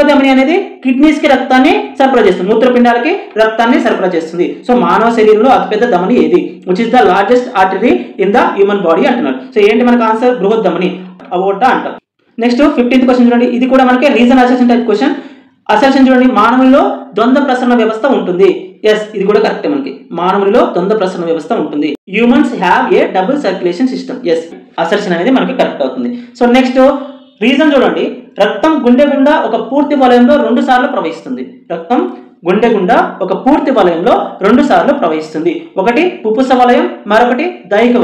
ధమని అనేది కిడ్నీస్ కి రక్తాన్ని సరఫరా చేస్తుంది, మూత్రపిండాలకి రక్తాన్ని సరఫరా చేస్తుంది. సో మానవ శరీరంలో అతిపెద్ద ధమని ఏది? Which is the largest artery in the human body అంటున్నారు. సో ఏంటి మనకు ఆన్సర్? బృహద్దమని, అవోటా అంటాం. నెక్స్ట్ 15th క్వశ్చన్ చూడండి. ఇది కూడా మనకి reason assertion type question. Assertion చూడండి. మానవుల్లో ద్వంద్వ ప్రసరణ వ్యవస్థ ఉంటుంది. ఎస్, ఇది కూడా కరెక్ట్. మనకి మానవులలో ద్వంద్వ ప్రసరణ వ్యవస్థ ఉంటుంది. Humans have a double circulation system. Yes, assertion అనేది మనకి కరెక్ట్ అవుతుంది. సో నెక్స్ట్ రీజన్ చూడండి. రక్తం గుండె గుండా ఒక పూర్తి వలయంలో 2 సార్లు ప్రవహిస్తుంది. రక్తం గుండె గుండా ఒక పూర్తి వలయంలో 2 సార్లు ప్రవహిస్తుంది. ఒకటి పుప్పుస వలయం, మరొకటి దైహిక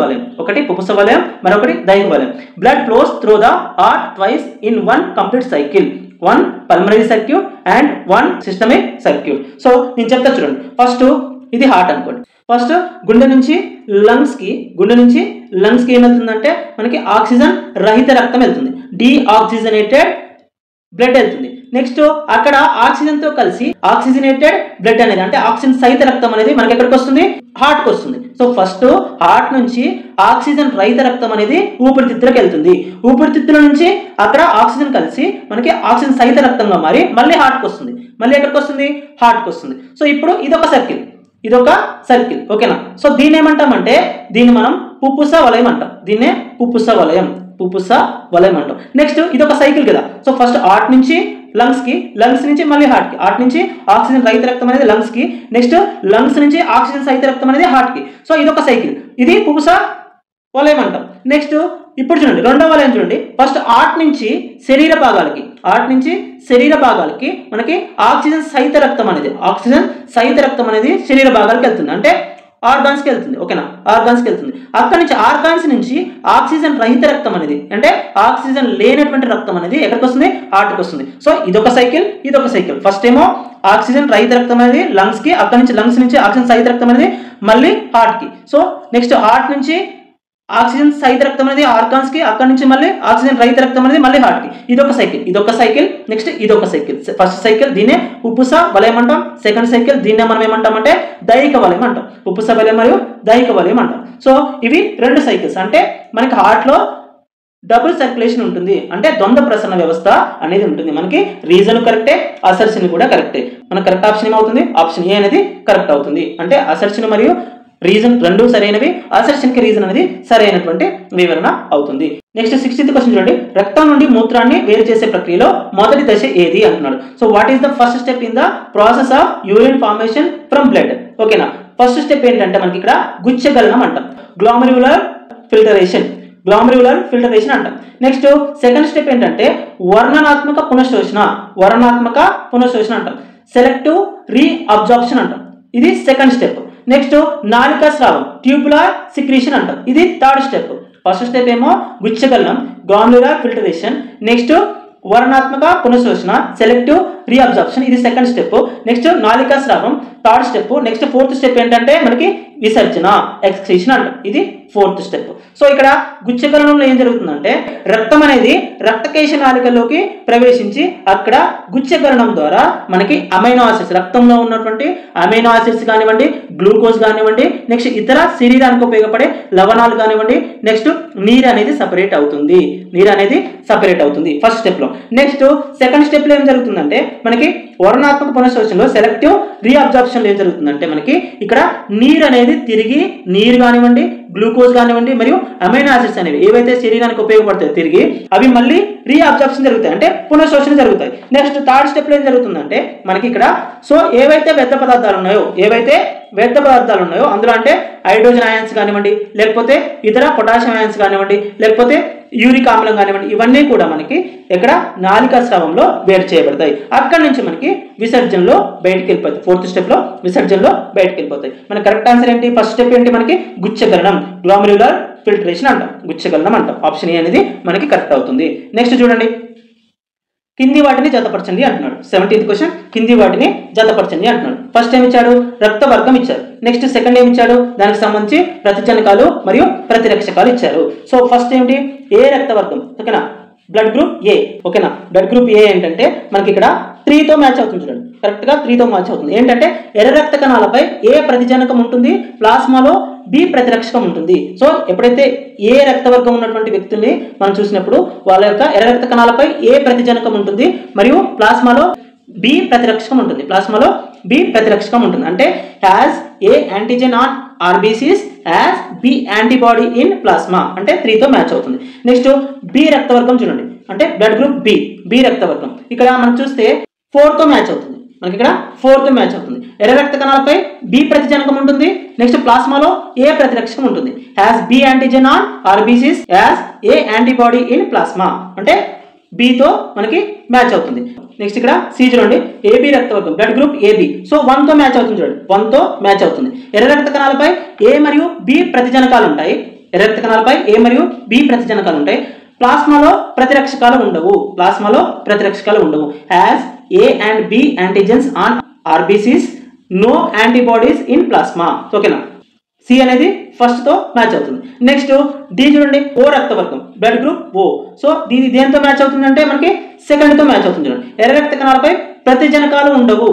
వలయం. Blood flows through the heart twice in 1 complete cycle. 1 pulmonary circuit and 1 systemic circuit. So నేను చెప్తా చూడండి. ఫస్ట్ ఇది హార్ట్ అనుకోండి. ఫస్ట్ గుండె నుంచి లంగ్స్ కి ఏమవుతుందంటే మనకి ఆక్సిజన్ రహిత రక్తం వెళ్తుంది, డీఆక్సిజనేటెడ్ బ్లడ్ వెళ్తుంది. నెక్స్ట్ అక్కడ ఆక్సిజన్ తో కలిసి ఆక్సిజనేటెడ్ బ్లడ్ అనేది అంటే ఆక్సిజన్ సహిత రక్తం అనేది మనకి ఎక్కడికి వస్తుంది? హార్ట్ కి వస్తుంది. సో ఫస్ట్ హార్ట్ నుంచి ఆక్సిజన్ రహిత రక్తం అనేది ఊపిరితిత్తులకు వెళ్తుంది. ఊపిరితిత్తుల నుంచి అక్కడ ఆక్సిజన్ కలిసి మనకి ఆక్సిజన్ సహిత రక్తంగా మారి మళ్ళీ హార్ట్ కి వస్తుంది. మళ్ళీ ఎక్కడికి వస్తుంది? హార్ట్ కి వస్తుంది. సో ఇప్పుడు ఇదొక సర్కిల్. ఓకేనా. సో దీన్ని ఏమంటామంటే దీన్ని మనం పుప్పుస వలయం అంటాం. నెక్స్ట్ ఇదొక సైకిల్ కదా. సో ఫస్ట్ హార్ట్ నుంచి లంగ్స్ నుంచి మళ్ళీ హార్ట్ నుంచి ఆక్సిజన్ రహిత రక్తం అనేది లంగ్స్ కి, నెక్స్ట్ లంగ్స్ నుంచి ఆక్సిజన్ సహిత రక్తం అనేది హార్ట్ కి. సో ఇదొక సైకిల్. ఇది పుప్పుస వలయం అంటాం. నెక్స్ట్ ఇప్పుడు చూడండి రెండవ వలయం చూడండి. ఫస్ట్ హార్ట్ నుంచి శరీర భాగాలకి మనకి ఆక్సిజన్ సహిత రక్తం అనేది శరీర భాగాలకు వెళ్తుంది, అంటే ఆర్గాన్స్ కి వెళ్తుంది. ఓకేనా, ఆర్గాన్స్ కి వెళ్తుంది. అక్కడ నుంచి ఆర్గాన్స్ నుంచి ఆక్సిజన్ రహిత రక్తం అనేది అంటే ఆక్సిజన్ లేనటువంటి రక్తం అనేది ఎక్కడికి వస్తుంది? హార్ట్ కి వస్తుంది. సో ఇదొక సైకిల్. ఫస్ట్ ఏమో ఆక్సిజన్ రహిత రక్తం అనేది లంగ్స్ కి, అక్కడ నుంచి లంగ్స్ నుంచి ఆక్సిజన్ సహిత రక్తం అనేది మళ్ళీ హార్ట్ కి. సో నెక్స్ట్ హార్ట్ నుంచి ఆక్సిజన్ సహిత రక్తం అనేది ఆర్గాన్స్ కి, అక్కడ నుంచి మళ్ళీ ఆక్సిజన్ రహిత రక్తం అనేది మళ్ళీ హార్ట్ కి. ఇదొక సైకిల్ నెక్స్ట్ ఇదొక సైకిల్. ఫస్ట్ సైకిల్ దీన్నే ఉప్పుస వలయం అంటాం. సెకండ్ సైకిల్ దీన్నే మనం ఏమంటామంటే దైహిక వలయం అంటాం. ఉప్పుస వలయం మరియు దైహిక వలయం అంటాం. సో ఇవి 2 సైకిల్స్. అంటే మనకి హార్ట్ లో డబుల్ సర్క్యులేషన్ ఉంటుంది, అంటే ద్వంద్వ ప్రసరణ వ్యవస్థ అనేది ఉంటుంది. మనకి రీజన్ కరెక్టే, అసర్షన్ కూడా కరెక్టే. మన కరెక్ట్ ఆప్షన్ ఏమవుతుంది? ఆప్షన్ ఏ అనేది కరెక్ట్ అవుతుంది. అంటే అసర్షన్ మరియు రీజన్ రెండు సరైనవి, అసర్షన్ కి రీజన్ అనేది సరైనటువంటి వివరణ అవుతుంది. నెక్స్ట్ 60th క్వశ్చన్ చూడండి. రక్తం నుండి మూత్రాన్ని వేరు చేసే ప్రక్రియలో మొదటి దశ ఏది అంటున్నాడు. So what is the first step in the process of urine formation from blood? ఓకేనా, ఫస్ట్ స్టెప్ ఏంటంటే మనకి ఇక్కడ గుచ్చగలనం అంటాం, గ్లోమెరులర్ ఫిల్టరేషన్ అంటాం. నెక్స్ట్ సెకండ్ స్టెప్ ఏంటంటే వర్ణనాత్మక పునఃశోషణ అంటాం. సెలెక్టివ్ రీఅబ్జార్ప్షన్ అంటాం, ఇది సెకండ్ స్టెప్. నెక్స్ట్ నాళికా స్రావం, ట్యూబులర్ సిక్రీషన్ అంటాం, ఇది థర్డ్ స్టెప్. ఫస్ట్ స్టెప్ ఏమో గుచ్చగలనం, గ్లోమెరులర్ ఫిల్టరేషన్, నెక్స్ట్ వర్ణాత్మక పునఃశోషణ, సెలెక్టివ్ రీఅబ్జార్ప్షన్, ఇది సెకండ్ స్టెప్. నెక్స్ట్ నాళికా స్రావం third step. Next fourth step ఏంటంటే మనకి విసర్జన, ఎక్స్క్రీషన్ అంటాం, ఇది ఫోర్త్ స్టెప్. సో ఇక్కడ గుచ్చగలనంలో ఏం జరుగుతుందంటే రక్తం అనేది రక్తకేశ నాళికలోకి ప్రవేశించి అక్కడ గుచ్చగలనం ద్వారా మనకి అమైనో ఆసిడ్స్, రక్తంలో ఉన్నటువంటి అమైనో ఆసిడ్స్ కానివ్వండి, గ్లూకోజ్ కానివ్వండి, నెక్స్ట్ ఇతర శరీరానికి ఉపయోగపడే లవణాలు కానివ్వండి, నెక్స్ట్ నీరు అనేది సపరేట్ అవుతుంది ఫస్ట్ స్టెప్ లో. నెక్స్ట్ సెకండ్ స్టెప్ లో ఏం జరుగుతుందంటే మనకి వర్ణాత్మక పునఃశోషణలో సెలెక్టివ్ రీఅబ్జార్ప్షన్ ఏం జరుగుతుందంటే మనకి ఇక్కడ నీరు అనేది తిరిగి నీరు కానివ్వండి, గ్లూకోజ్ కానివ్వండి మరియు అమైనో ఆసిడ్స్ అనేవి ఏవైతే శరీరానికి ఉపయోగపడతాయో తిరిగి అవి మళ్ళీ రీఅబ్జార్ప్షన్ జరుగుతాయి, అంటే పునఃశోషణ జరుగుతాయి. నెక్స్ట్ థర్డ్ స్టెప్ లో ఏం జరుగుతుందంటే మనకి ఇక్కడ సో ఏవైతే వ్యర్థ పదార్థాలు ఉన్నాయో అందులో అంటే హైడ్రోజన్ అయాన్స్ కానివ్వండి, లేకపోతే ఇతర పొటాషియం అయాన్స్ కానివ్వండి, లేకపోతే యూరిక్ ఆమ్లం కానివ్వండి, ఇవన్నీ కూడా మనకి ఇక్కడ నాళికా స్రావంలో వేరు చేయబడతాయి. అక్కడ నుంచి మనకి విసర్జనలో బయటకు వెళ్ళిపోతాయి. ఫోర్త్ స్టెప్ లో విసర్జనలో బయటకు వెళ్ళిపోతాయి. మన కరెక్ట్ ఆన్సర్ ఏంటి? ఫస్ట్ స్టెప్ ఏంటి? మనకి గుచ్చగలనం, గ్లోమెరులర్ ఫిల్టరేషన్ అంటాం, గుచ్చగలనం అంటాం. ఆప్షన్ ఏ అనేది మనకి కరెక్ట్ అవుతుంది. నెక్స్ట్ చూడండి, కింది వాటిని జతపరచండి అంటున్నాడు. 17th క్వశ్చన్, కింది వాటిని జతపరచండి అంటున్నాడు. ఫస్ట్ ఏమి ఇచ్చాడు? రక్త వర్గం ఇచ్చారు. నెక్స్ట్ సెకండ్ ఏమి ఇచ్చాడు? దానికి సంబంధించి ప్రతిజనకాలు మరియు ప్రతిరక్షకాలు ఇచ్చారు. సో ఫస్ట్ ఏమిటి? ఏ రక్త వర్గం, ఓకేనా, బ్లడ్ గ్రూప్ ఏ. ఓకేనా, బ్లడ్ గ్రూప్ ఏ ఏంటంటే మనకి ఇక్కడ 3తో మ్యాచ్ అవుతుంది. చూడండి, కరెక్ట్ గా 3తో మ్యాచ్ అవుతుంది. ఏంటంటే ఎర్ర రక్త కణాలపై ఏ ప్రతిజనకం ఉంటుంది, ప్లాస్మాలో బి ప్రతిరక్షకం ఉంటుంది. సో ఎప్పుడైతే ఏ రక్తవర్గం ఉన్నటువంటి వ్యక్తుల్ని మనం చూసినప్పుడు వాళ్ళ యొక్క ఎర్ర రక్త కణాలపై ఏ ప్రతిజనకం ఉంటుంది మరియు ప్లాస్మాలో బి ప్రతిరక్షకం ఉంటుంది. అంటే has a antigen on RBCs, has be antibody in plasma, అంటే 3తో మ్యాచ్ అవుతుంది. నెక్స్ట్ బి రక్తవర్గం చూడండి, అంటే బ్లడ్ గ్రూప్ బి రక్తవర్గం ఇక్కడ మనం చూస్తే 4తో మ్యాచ్ అవుతుంది. మనకి ఇక్కడ 4తో మ్యాచ్ అవుతుంది. ఎర్ర రక్త కణాలపై బి ప్రతిజనకం ఉంటుంది. నెక్స్ట్ ప్లాస్మాలో ఏ ప్రతిరక్షకం ఉంటుంది. Has B antigen on RBCs, has A antibody in plasma, అంటే బితో మనకి మ్యాచ్ అవుతుంది. నెక్స్ట్ ఇక్కడ సి చూడండి, ఏబి రక్తవర్గం, బ్లడ్ గ్రూప్ ఏబి. సో 1తో మ్యాచ్ అవుతుంది. చూడండి, 1తో మ్యాచ్ అవుతుంది. ఎర్ర రక్త కణాలపై ఏ మరియు బి ప్రతిజనకాలు ఉంటాయి. ఎర్ర రక్త కణాలపై ఏ మరియు బి ప్రతిజనకాలు ఉంటాయి. ప్లాస్మాలో ప్రతిరక్షకాలు ఉండవు. Has A and B antigens on RBCs, no antibodies in plasma. ఓకేనా, సి అనేది ఫస్ట్ తో మ్యాచ్ అవుతుంది. నెక్స్ట్ డి చూడండి, ఓ రక్తవర్గం, బ్లడ్ గ్రూప్ ఓ. సో దీని దేంతో మ్యాచ్ అవుతుంది అంటే మనకి సెకండ్ తో మ్యాచ్ అవుతుంది. చూడండి, ఎర్ర రక్త కణాలపై ప్రతిజనకాలు ఉండవు,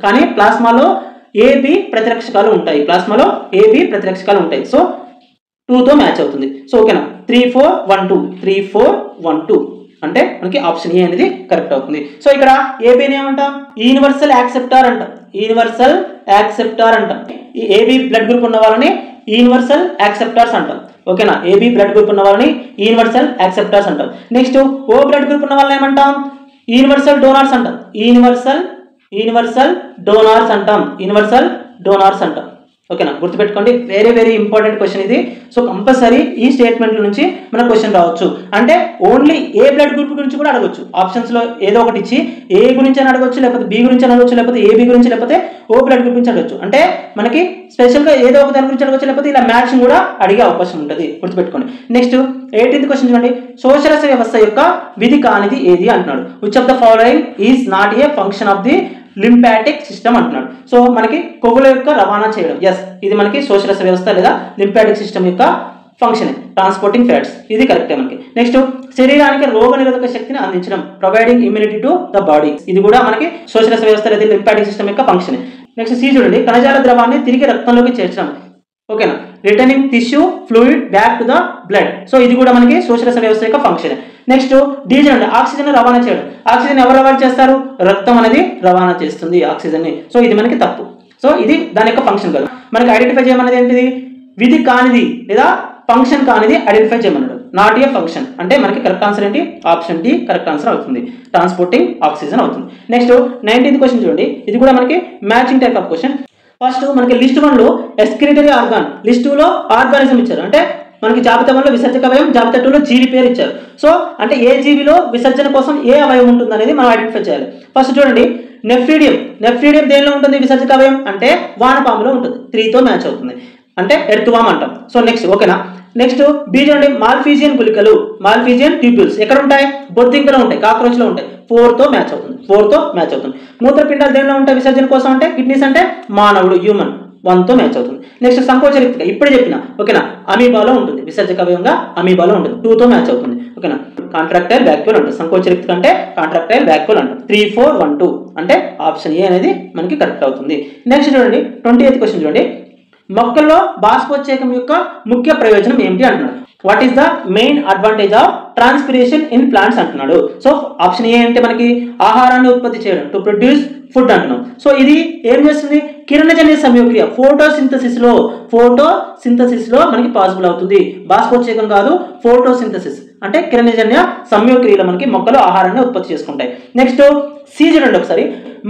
కానీ ప్లాస్మాలో ఏబి ప్రతిరక్షకాలు ఉంటాయి. సో 2తో మ్యాచ్ అవుతుంది. సో ఓకేనా, 3-4-1-2 అంటే మనకి ఆప్షన్ ఏ అనేది కరెక్ట్ అవుతుంది. సో ఇక్కడ ఏబిని ఏమంటాం? యూనివర్సల్ యాక్సెప్టార్ అంటాం. ఈ ఏబి బ్లడ్ గ్రూప్ ఉన్న వాళ్ళని యూనివర్సల్ యాక్సెప్టార్స్ అంటాం. ఓకేనా, ఏబి బ్లడ్ గ్రూప్ ఉన్న వాళ్ళని యూనివర్సల్ యాక్సెప్టార్స్ అంటాం. నెక్స్ట్ ఓ బ్లడ్ గ్రూప్ ఉన్న వాళ్ళని ఏమంటాం? యూనివర్సల్ డోనార్స్ అంటాం. ఓకేనా, గుర్తుపెట్టుకోండి, వెరీ ఇంపార్టెంట్ క్వశ్చన్ ఇది. సో కంపల్సరీ ఈ స్టేట్మెంట్ నుంచి మన క్వశ్చన్ రావచ్చు. అంటే ఓన్లీ ఏ బ్లడ్ గ్రూప్ గురించి కూడా అడగొచ్చు. ఆప్షన్స్ లో ఏదో ఒకటి ఇచ్చి ఏ గురించి అని అడగొచ్చు, లేకపోతే బి గురించి అడగొచ్చు, లేకపోతే ఏబి గురించి, లేకపోతే ఓ బ్లడ్ గ్రూప్ గురించి అడగొచ్చు. అంటే మనకి స్పెషల్ గా ఏదో ఒక దాని గురించి అడగొచ్చు, లేకపోతే ఇలా మ్యాచింగ్ కూడా అడిగే అవకాశం ఉంటుంది. గుర్తుపెట్టుకోండి. నెక్స్ట్ 18th క్వశ్చన్ చూడండి, శోషరస వ్యవస్థ యొక్క విధి కానిది ఏది అంటున్నాడు. Which of the following is not a function of the lymphatic system అంటున్నాడు. సో మనకి కొవ్వుల యొక్క రవాణా చేయడం, ఎస్, ఇది మనకి శోషరస వ్యవస్థ లేదా లింపాటిక్ సిస్టమ్ యొక్క ఫంక్షన్, ట్రాన్స్పోర్టింగ్ ఫ్యాట్స్, ఇది కరెక్టే మనకి. నెక్స్ట్ శరీరానికి రోగ నిరోధక శక్తిని అందించడం, providing immunity to the body, ఇది కూడా మనకి శోషరస వ్యవస్థ లేదా లింఫాటిక్ సిస్టమ్ యొక్క ఫంక్షన్. నెక్స్ట్ సి చూడండి, కణజాల ద్రవాన్ని తిరిగి రక్తంలోకి చేర్చడం, ఓకేనా, returning tissue fluid back to the blood, so ఇది కూడా మనకి శోషరస వ్యవస్థ యొక్క ఫంక్షన్. నెక్స్ట్ డి చూడండి, ఆక్సిజన్ రవాణా చేయడం, ఆక్సిజన్ ఎవరు రవాణా చేస్తారు, రక్తం అనేది రవాణా చేస్తుంది ఆక్సిజన్ ని, సో ఇది మనకి తప్పు, సో ఇది దాని యొక్క ఫంక్షన్ కాదు. మనకి ఐడెంటిఫై చేయమన్నది ఏంటిది, విధి కానిది లేదా ఫంక్షన్ కానిది ఐడెంటిఫై చేయమన్నాడు, నాట్ ఏ ఫంక్షన్, అంటే మనకి కరెక్ట్ ఆన్సర్ ఏంటి, ఆప్షన్ డి కరెక్ట్ ఆన్సర్ అవుతుంది, ట్రాన్స్పోర్టింగ్ ఆక్సిజన్ అవుతుంది. నెక్స్ట్ 19th క్వశ్చన్ చూడండి, ఇది కూడా మనకి matching type of question. First మనకి లిస్ట్ 1లో ఎక్స్క్రిటరీ ఆర్గాన్, లిస్ట్ 2లో ఆర్గానిజం ఇచ్చారు, అంటే మనకి జాబితా 1లో విసర్జక అవయవం, జాబితా 2లో జీవి పేరు ఇచ్చారు. సో అంటే ఏ జీవిలో విసర్జన కోసం ఏ అవయవం ఉంటుంది అనేది మనం ఐడెంటిఫై చేయాలి. ఫస్ట్ చూడండి, నెఫ్రీడియం, నెఫ్రీడియం దేనిలో ఉంటుంది విసర్జక అవయవం అంటే వానపాములో ఉంటుంది, 3తో మ్యాచ్ అవుతుంది, అంటే ఎర్త్వామ్ అంటాం. సో నెక్స్ట్ ఓకేనా. నెక్స్ట్ బి చూడండి, మాల్ఫీజియన్ గుళికలు, మాల్ఫీజియన్ ట్యూబ్యూల్స్ ఎక్కడ ఉంటాయి, బొద్దింకలో ఉంటాయి, కాక్రోచ్లో ఉంటాయి, 4తో మ్యాచ్ అవుతుంది, 4తో మ్యాచ్ అవుతుంది. మూత్రపిండాలు దేనిలో ఉంటాయి విసర్జన కోసం అంటే కిడ్నీస్, అంటే మానవుడు హ్యూమన్, 1తో మ్యాచ్ అవుతుంది. నెక్స్ట్ సంకోచరిక్తిక, ఇప్పుడే చెప్పిన ఓకేనా, అమీబాలో ఉంటుంది, విసర్జక అవయవంగా అమీబాలో ఉంటుంది, 2తో మ్యాచ్ అవుతుంది, ఓకేనా. కాంట్రాక్టైల్ వాక్యూల్ అంటారు, సంకోచరిక్తిక అంటే కాంట్రాక్టైల్ వాక్యూల్ అంటారు. 3, 4, 1, 2 అంటే ఆప్షన్ ఏ అనేది మనకి కరెక్ట్ అవుతుంది. నెక్స్ట్ చూడండి 20th క్వశ్చన్ చూడండి, మొక్కల్లో బాష్పోత్సేకం యొక్క ముఖ్య ప్రయోజనం ఏమిటి అంటున్నాడు. What is the main advantage of transpiration in plants అంటున్నాడు. సో ఆప్షన్ ఏ అంటే మనకి ఆహారాన్ని ఉత్పత్తి చేయడం, టు ప్రొడ్యూస్ ఫుడ్ అంటున్నాం. సో ఇది ఏం చేస్తుంది, కిరణజన్య సంయోక్రియ, ఫోటోసింథసిస్ లో మనకి పాసిబుల్ అవుతుంది. బాష్పోత్సేకం కాదు, ఫోటోసింథసిస్ అంటే కిరణజన్య సంయోక్రియలో మనకి మొక్కలు ఆహారాన్ని ఉత్పత్తి చేసుకుంటాయి. నెక్స్ట్ సి చూడండి ఒకసారి,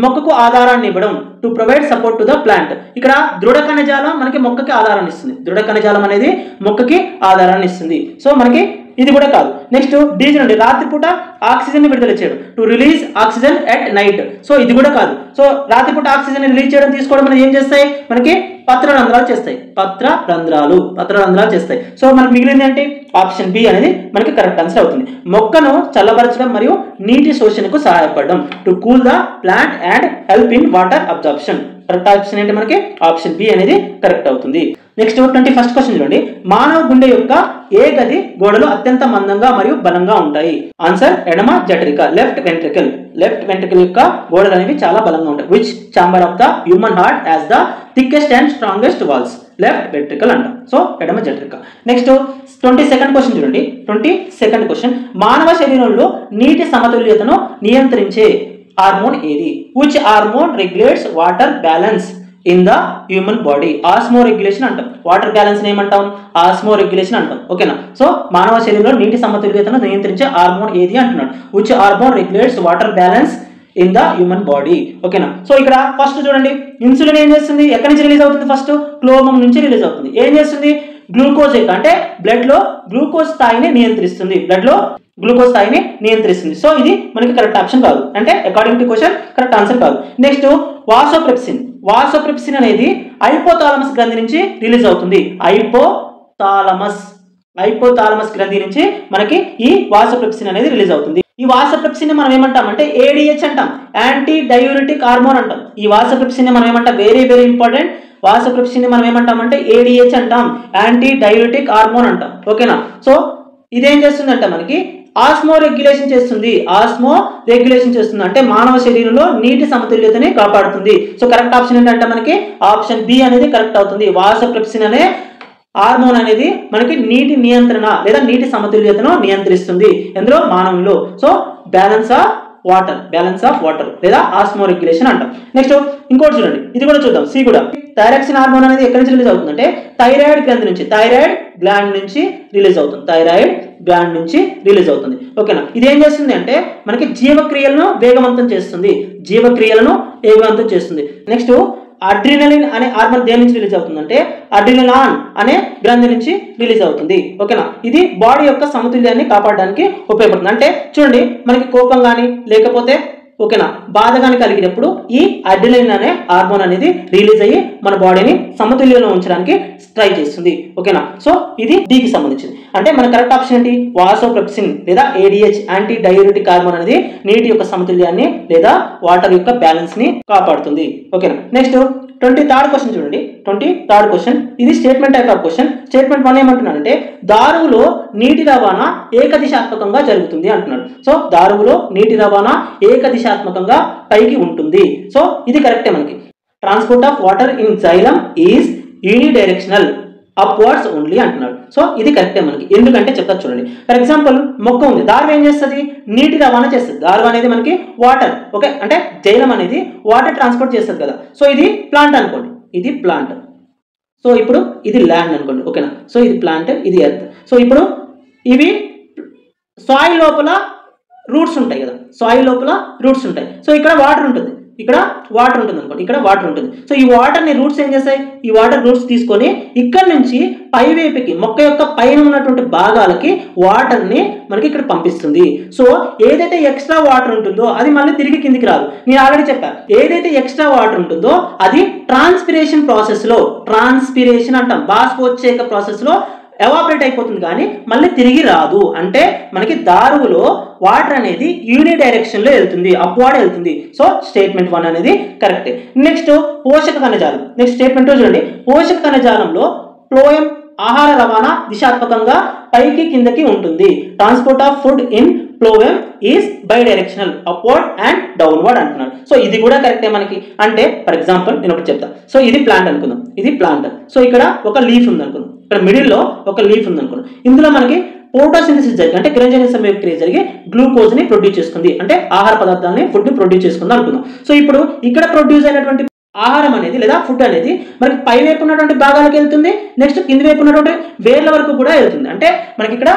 మొక్కకు ఆధారాన్ని ఇవ్వడం, to provide support to the plant, ఇక్కడ దృఢ కణజాలం మనకి మొక్కకి ఆధారాన్ని ఇస్తుంది, దృఢ కణజాలం అనేది మొక్కకి ఆధారాన్ని ఇస్తుంది, సో మనకి ఇది కూడా కాదు. నెక్స్ట్ డి చూడండి, రాత్రిపూట ఆక్సిజన్ విడుదల చేయడం, to release oxygen at night, so ఇది కూడా కాదు. సో రాత్రిపూట ఆక్సిజన్ రిలీజ్ చేయడం తీసుకోవడం అనేది ఏం చేస్తాయి, మనకి పత్రరంధ్రాలు చేస్తాయి, పత్రరంధ్రాలు చేస్తాయి. సో మనకి మిగిలింది ఏంటి, ఆప్షన్ బి అనేది మనకి కరెక్ట్ ఆన్సర్ అవుతుంది. మొక్కను చల్లబరచడం మరియు నీటి శోషణకు సహాయపడడం, to cool the plant and help in water absorption, correct option ఏంటి మనకి ఆప్షన్ బి అనేది కరెక్ట్ అవుతుంది. నెక్స్ట్ 21st క్వశ్చన్ చూడండి, మానవ గుండె యొక్క ఏ గది గోడలు అత్యంత మందంగా మరియు బలంగా ఉంటాయి. ఆన్సర్ ఎడమ జఠరిక, లెఫ్ట్ వెంట్రికల్. లెఫ్ట్ వెంట్రికల్ యొక్క గోడలు అనేవి చాలా బలంగా ఉంటాయి. Which chamber of the human heart has the thickest and strongest walls, left ventricle అంటాం, సో ఎడమ జఠరిక. నెక్స్ట్ 22nd క్వశ్చన్ చూడండి, 22nd క్వశ్చన్, మానవ శరీరంలో నీటి సమతుల్యతను నియంత్రించే హార్మోన్ ఏది. Which hormone regulates water balance in the human body. Osmo regulation అంటాం, వాటర్ బ్యాలెన్స్ ఏమంటాం, ఆస్మో రెగ్యులేషన్ అంటాం, ఓకేనా. సో మానవ శరీరంలో నీటి సమతుల్యతను నియంత్రించే హార్మోన్ ఏది అంటున్నాడు. Which hormone regulates water balance in the human body, ఓకేనా. సో ఇక్కడ ఫస్ట్ చూడండి, ఇన్సులిన్ ఏం చేస్తుంది, ఎక్కడి నుంచి రిలీజ్ అవుతుంది, ఫస్ట్ క్లోమం నుంచి రిలీజ్ అవుతుంది. ఏం చేస్తుంది, గ్లూకోజ్ అంటే బ్లడ్ లో గ్లూకోజ్ స్థాయిని నియంత్రిస్తుంది, సో ఇది మనకి కరెక్ట్ ఆప్షన్ కాదు, అంటే according to question correct answer కాదు. నెక్స్ట్ వాసోప్రెప్సిన్ అనేది హైపోథాలమస్ గ్రంథి నుంచి రిలీజ్ అవుతుంది, హైపోథాలమస్ గ్రంథి నుంచి మనకి ఈ వాసోప్రెప్సిన్ అనేది రిలీజ్ అవుతుంది. ఈ వాసోప్రెప్సిన్ మనం ఏమంటాం అంటే ఏడిహెచ్ అంటాం, యాంటీ డయూరిటిక్ హార్మోన్ అంటాం. ఈ వాసోప్రెప్సిన్ మనం ఏమంటాం, వెరీ వెరీ ఇంపార్టెంట్, వాసోప్రెప్సిన్ మనం ఏమంటాం అంటే ఏడిహెచ్ అంటాం, యాంటీ డయూరిటిక్ హార్మోన్ అంటాం, ఓకేనా. సో ఇదేం చేస్తుంది అంటే మనకి ఆస్మో రెగ్యులేషన్ చేస్తుంది, అంటే మానవ శరీరంలో నీటి సమతుల్యతని కాపాడుతుంది. సో కరెక్ట్ ఆప్షన్ ఏంటంటే మనకి ఆప్షన్ బి అనేది కరెక్ట్ అవుతుంది. వాసోప్రెప్సిన్ అనే హార్మోన్ అనేది మనకి నీటి నియంత్రణ లేదా నీటి సమతుల్యతను నియంత్రిస్తుంది ఎందులో, మానవుల్లో. సో బ్యాలెన్స్ ఆఫ్ వాటర్ లేదా ఆస్మో రెగ్యులేషన్ అంటాం. నెక్స్ట్ ఇంకోటి చూడండి, ఇది కూడా చూద్దాం, సి కూడా. థైరాక్సిన్ హార్మోన్ అనేది ఎక్కడి నుంచి రిలీజ్ అవుతుంది అంటే థైరాయిడ్ గ్రంథి నుంచి, థైరాయిడ్ గ్లాండ్ నుంచి రిలీజ్ అవుతుంది, ఓకేనా. ఇది ఏం చేస్తుంది అంటే మనకి జీవక్రియలను వేగవంతం చేస్తుంది. నెక్స్ట్ అడ్రినలిన్ అనే హార్మోన్ దేని నుంచి రిలీజ్ అవుతుంది అంటే అడ్రినలాన్ అనే గ్రంథి నుంచి రిలీజ్ అవుతుంది, ఓకేనా. ఇది బాడీ యొక్క సమతుల్యాన్ని కాపాడడానికి ఉపయోగపడుతుంది. అంటే చూడండి, మనకి కోపం కానీ లేకపోతే ఓకేనా బాధ కానీ కలిగినప్పుడు ఈ అడ్రినలిన్ అనే హార్మోన్ అనేది రిలీజ్ అయ్యి మన బాడీని సమతుల్యంలో ఉంచడానికి ట్రై చేస్తుంది, ఓకేనా. సో ఇది డికి సంబంధించింది. అంటే మన కరెక్ట్ ఆప్షన్ ఏంటి? వాసోప్రెప్సిన్ లేదా ADH యాంటీ డయూరిటిక్ హార్మోన్ అనేది నీటి యొక్క సమతుల్యాన్ని లేదా వాటర్ యొక్క బ్యాలెన్స్ ని కాపాడుతుంది. ఓకేనా. నెక్స్ట్ 23rd క్వశ్చన్ చూడండి. 23rd క్వశ్చన్ ఇది statement type of question. Statement 1 ఏమంటున్నాడంటే దారువులో నీటి రవాణా ఏకదిశాత్మకంగా జరుగుతుంది అంటున్నాడు. సో దారువులో నీటి రవాణా ఏకదిశాత్మకంగా పైకి ఉంటుంది. సో ఇది కరెక్టే మనకి. Transport of water in xylem is unidirectional upwards only అంటున్నాడు. సో ఇది కరెక్టే మనకి. ఎందుకంటే చెప్తా చూడండి. ఫర్ ఎగ్జాంపుల్ మొక్క ఉంది, దారువు ఏం చేస్తుంది? నీటి రవాణా చేస్తుంది. దారువు అనేది మనకి వాటర్, ఓకే, అంటే జైలం అనేది వాటర్ ట్రాన్స్పోర్ట్ చేస్తుంది కదా. సో ఇది ప్లాంట్ అనుకోండి, ఇది ప్లాంట్. సో ఇప్పుడు ఇది ల్యాండ్ అనుకోండి, ఓకేనా. సో ఇది ప్లాంట్, ఇది ఎర్త్. సో ఇప్పుడు ఇవి సాయిల్ లోపల రూట్స్ ఉంటాయి కదా, సాయిల్ లోపల రూట్స్ ఉంటాయి. సో ఇక్కడ వాటర్ ఉంటుంది, ఇక్కడ వాటర్ ఉంటుంది అనుకోండి, ఇక్కడ వాటర్ ఉంటుంది. సో ఈ వాటర్ని రూట్స్ ఏం చేస్తాయి? ఈ వాటర్ రూట్స్ తీసుకొని ఇక్కడ నుంచి పై వైపుకి మొక్క యొక్క పైన ఉన్నటువంటి భాగాలకి వాటర్ని మనకి ఇక్కడ పంపిస్తుంది. సో ఏదైతే ఎక్స్ట్రా వాటర్ ఉంటుందో అది మళ్ళీ తిరిగి కిందికి రాదు. నేను ఆల్రెడీ చెప్పాను, ఏదైతే ఎక్స్ట్రా వాటర్ ఉంటుందో అది ట్రాన్స్పిరేషన్ ప్రాసెస్లో, ట్రాన్స్పిరేషన్ అంటాం, బాష్పోత్సేక ప్రాసెస్లో ఎవాపరేట్ అయిపోతుంది కానీ మళ్ళీ తిరిగి రాదు. అంటే మనకి దారువులో వాటర్ అనేది యూని డైరెక్షన్ లో వెళ్తుంది, అప్వార్డ్ వెళ్తుంది. సో స్టేట్మెంట్ 1 అనేది కరెక్టే. నెక్స్ట్ పోషక కణజాలం. నెక్స్ట్ స్టేట్మెంట్ చూడండి. పోషక కణజాలంలో ఫ్లోయం ఆహార రవాణా దిశాత్మకంగా పైకి కిందకి ఉంటుంది. Transport of food in phloem is by directional upward and downward అంటున్నాడు. సో ఇది కూడా కరెక్టే మనకి. అంటే ఫర్ ఎగ్జాంపుల్ నేను ఒకటి చెప్తా. సో ఇది ప్లాంట్ అనుకుందాం, ఇది ప్లాంట్. సో ఇక్కడ ఒక లీఫ్ ఉంది అనుకుందాం, ఇక్కడ మిడిల్లో ఒక లీఫ్ ఉంది అనుకుందాం. ఇందులో మనకి ఫోటోసింథసిస్ జరిగి అంటే కిరణజన్య సంయోగక్రియ జరిగి గ్లూకోజ్ ని ప్రొడ్యూస్ చేసుకుంది, అంటే ఆహార పదార్థాలని ఫుడ్ ని ప్రొడ్యూస్ చేసుకుంది అనుకుందాం. సో ఇప్పుడు ఇక్కడ ప్రొడ్యూస్ అయినటువంటి ఆహారం అనేది లేదా ఫుడ్ అనేది మనకి పై వైపు ఉన్నటువంటి భాగాలకు వెళ్తుంది, నెక్స్ట్ కింది వైపు ఉన్నటువంటి వేర్ల వరకు కూడా వెళ్తుంది. అంటే మనకి ఇక్కడ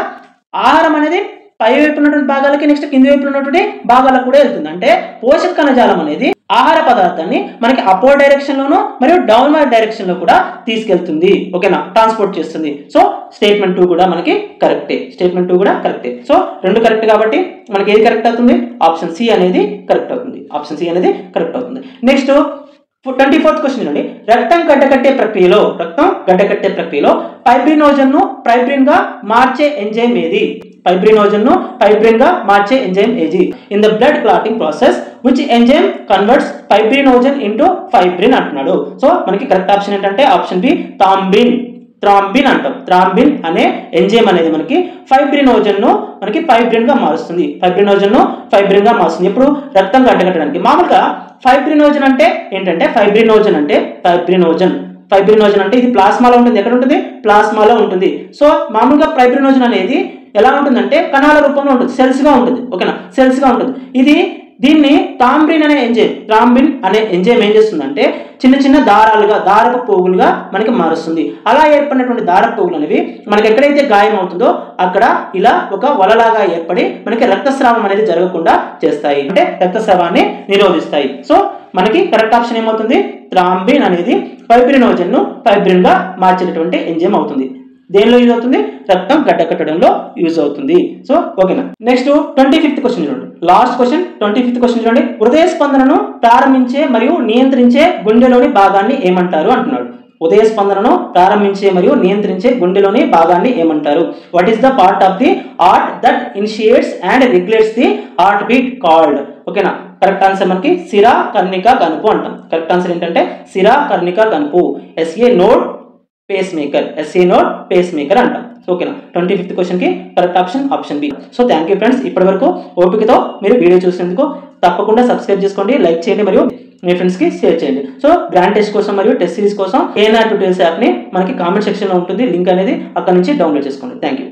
ఆహారం అనేది పై వైపు ఉన్నటువంటి భాగాలకి నెక్స్ట్ కింది వైపు ఉన్నటువంటి భాగాలకు కూడా వెళ్తుంది. అంటే పోషక కణజాలం అనేది ఆహార పదార్థాన్ని మనకి అప్వర్డ్ డైరెక్షన్ లోను మరియు డౌన్వర్డ్ డైరెక్షన్ లో కూడా తీసుకెళ్తుంది, ఓకేనా, ట్రాన్స్పోర్ట్ చేస్తుంది. సో స్టేట్మెంట్ 2 కూడా మనకి కరెక్టే. స్టేట్మెంట్ 2 కూడా కరెక్టే. సో రెండు కరెక్ట్ కాబట్టి మనకి ఏది కరెక్ట్ అవుతుంది? ఆప్షన్ సి అనేది కరెక్ట్ అవుతుంది. ఆప్షన్ సి అనేది కరెక్ట్ అవుతుంది. నెక్స్ట్ 24th క్వశ్చన్ అండి. రక్తం గడ్డకట్టే ప్రక్రియలో ఫైబ్రినోజన్ ను ఫైబ్రిన్ గా మార్చే ఎంజైమ్ ఏది? ఫైబ్రినోజన్ ను ఫైబ్రిన్ గా మార్చే ఎంజైమ్ ఏది? In the blood clotting process which enzyme converts fibrinogen into fibrin అంటున్నాడు. సో మనకి కరెక్ట్ ఆప్షన్ ఏంటంటే ఆప్షన్ బి, థ్రాంబిన్ అంటాం. థ్రాంబిన్ అనే ఎంజైమ్ అనేది మనకి ఫైబ్రినోజన్ ను మనకి ఫైబ్రిన్ గా మారుస్తుంది. ఫైబ్రినోజన్ ను ఫైబ్రిన్ గా మారుస్తుంది. ఇప్పుడు రక్తం గడ్డకట్టడానికి మామూలుగా ఫైబ్రినోజన్ అంటే ఏంటంటే ఫైబ్రినోజన్ అంటే ఇది ప్లాస్మాలో ఉంటుంది. ఎక్కడ ఉంటుంది? ప్లాస్మాలో ఉంటుంది. సో మామూలుగా ఫైబ్రినోజన్ అనేది ఎలా ఉంటుందంటే కణాల రూపంలో ఉంటుంది, సెల్స్ గా ఉంటుంది, ఓకేనా, సెల్స్ గా ఉంటుంది. దీన్ని థ్రాంబిన్ అనే ఎంజైమ్ ఏం చేస్తుందంటే చిన్న చిన్న దారపు పోగులుగా మనకి మారుస్తుంది. అలా ఏర్పడినటువంటి దారపు పోగులు అనేవి మనకి ఎక్కడైతే గాయం అవుతుందో అక్కడ ఇలా ఒక వలలాగా ఏర్పడి మనకి రక్తస్రావం అనేది జరగకుండా చేస్తాయి, అంటే రక్తస్రావాన్ని నిరోధిస్తాయి. సో మనకి కరెక్ట్ ఆప్షన్ ఏమవుతుంది? థ్రాంబిన్ అనేది ఫైబ్రినోజన్ ను ఫైబ్రిన్ గా మార్చేటటువంటి ఎంజైమ్ అవుతుంది. దేనిలో యూజ్ అవుతుంది? రక్తం గడ్డకట్టడంలో యూజ్ అవుతుంది. సో ఓకేనా. నెక్స్ట్ 25th క్వశ్చన్ చూడండి. లాస్ట్ క్వశ్చన్ 25th క్వశ్చన్ చూడండి. హృదయ స్పందనను ప్రారంభించే మరియు నియంత్రించే గుండెలోని భాగాన్ని ఏమంటారు అంటున్నాడు. ఉదయ స్పందనను ప్రారంభించే మరియు నియంత్రించే గుండెలోని భాగాన్ని ఏమంటారు? What is the part of the heart that initiates and regulates the heart beat called? ఓకేనా. కరెక్ట్ ఆన్సర్ మనకి శిర కర్ణిక కనుపు అంటాం. కరెక్ట్ ఆన్సర్ ఏంటంటే శిర కర్ణిక కనుపు. ఎస్ఏ నోడ్ పేస్ మేకర్ అంటాం. ఓకేనా. 25th క్వశ్చన్ కి correct option B. So thank you friends, ఇప్పటి వరకు ఓపికతో మీరు వీడియో చూసినందుకు. తప్పకుండా సబ్స్క్రైబ్ చేసుకోండి, లైక్ చేయండి మరియు మీ ఫ్రెండ్స్ కి షేర్ చేయండి. సో గ్రాండ్ టెస్ట్ కోసం మరియు టెస్ట్ సిరీస్ కోసం ANR ట్యూటోరియల్స్ యాప్ ని మనకి కామెంట్ సెక్షన్ లో ఉంటుంది, లింక్ అనేది అక్కడ నుంచి డౌన్లోడ్ చేసుకోండి. Thank you.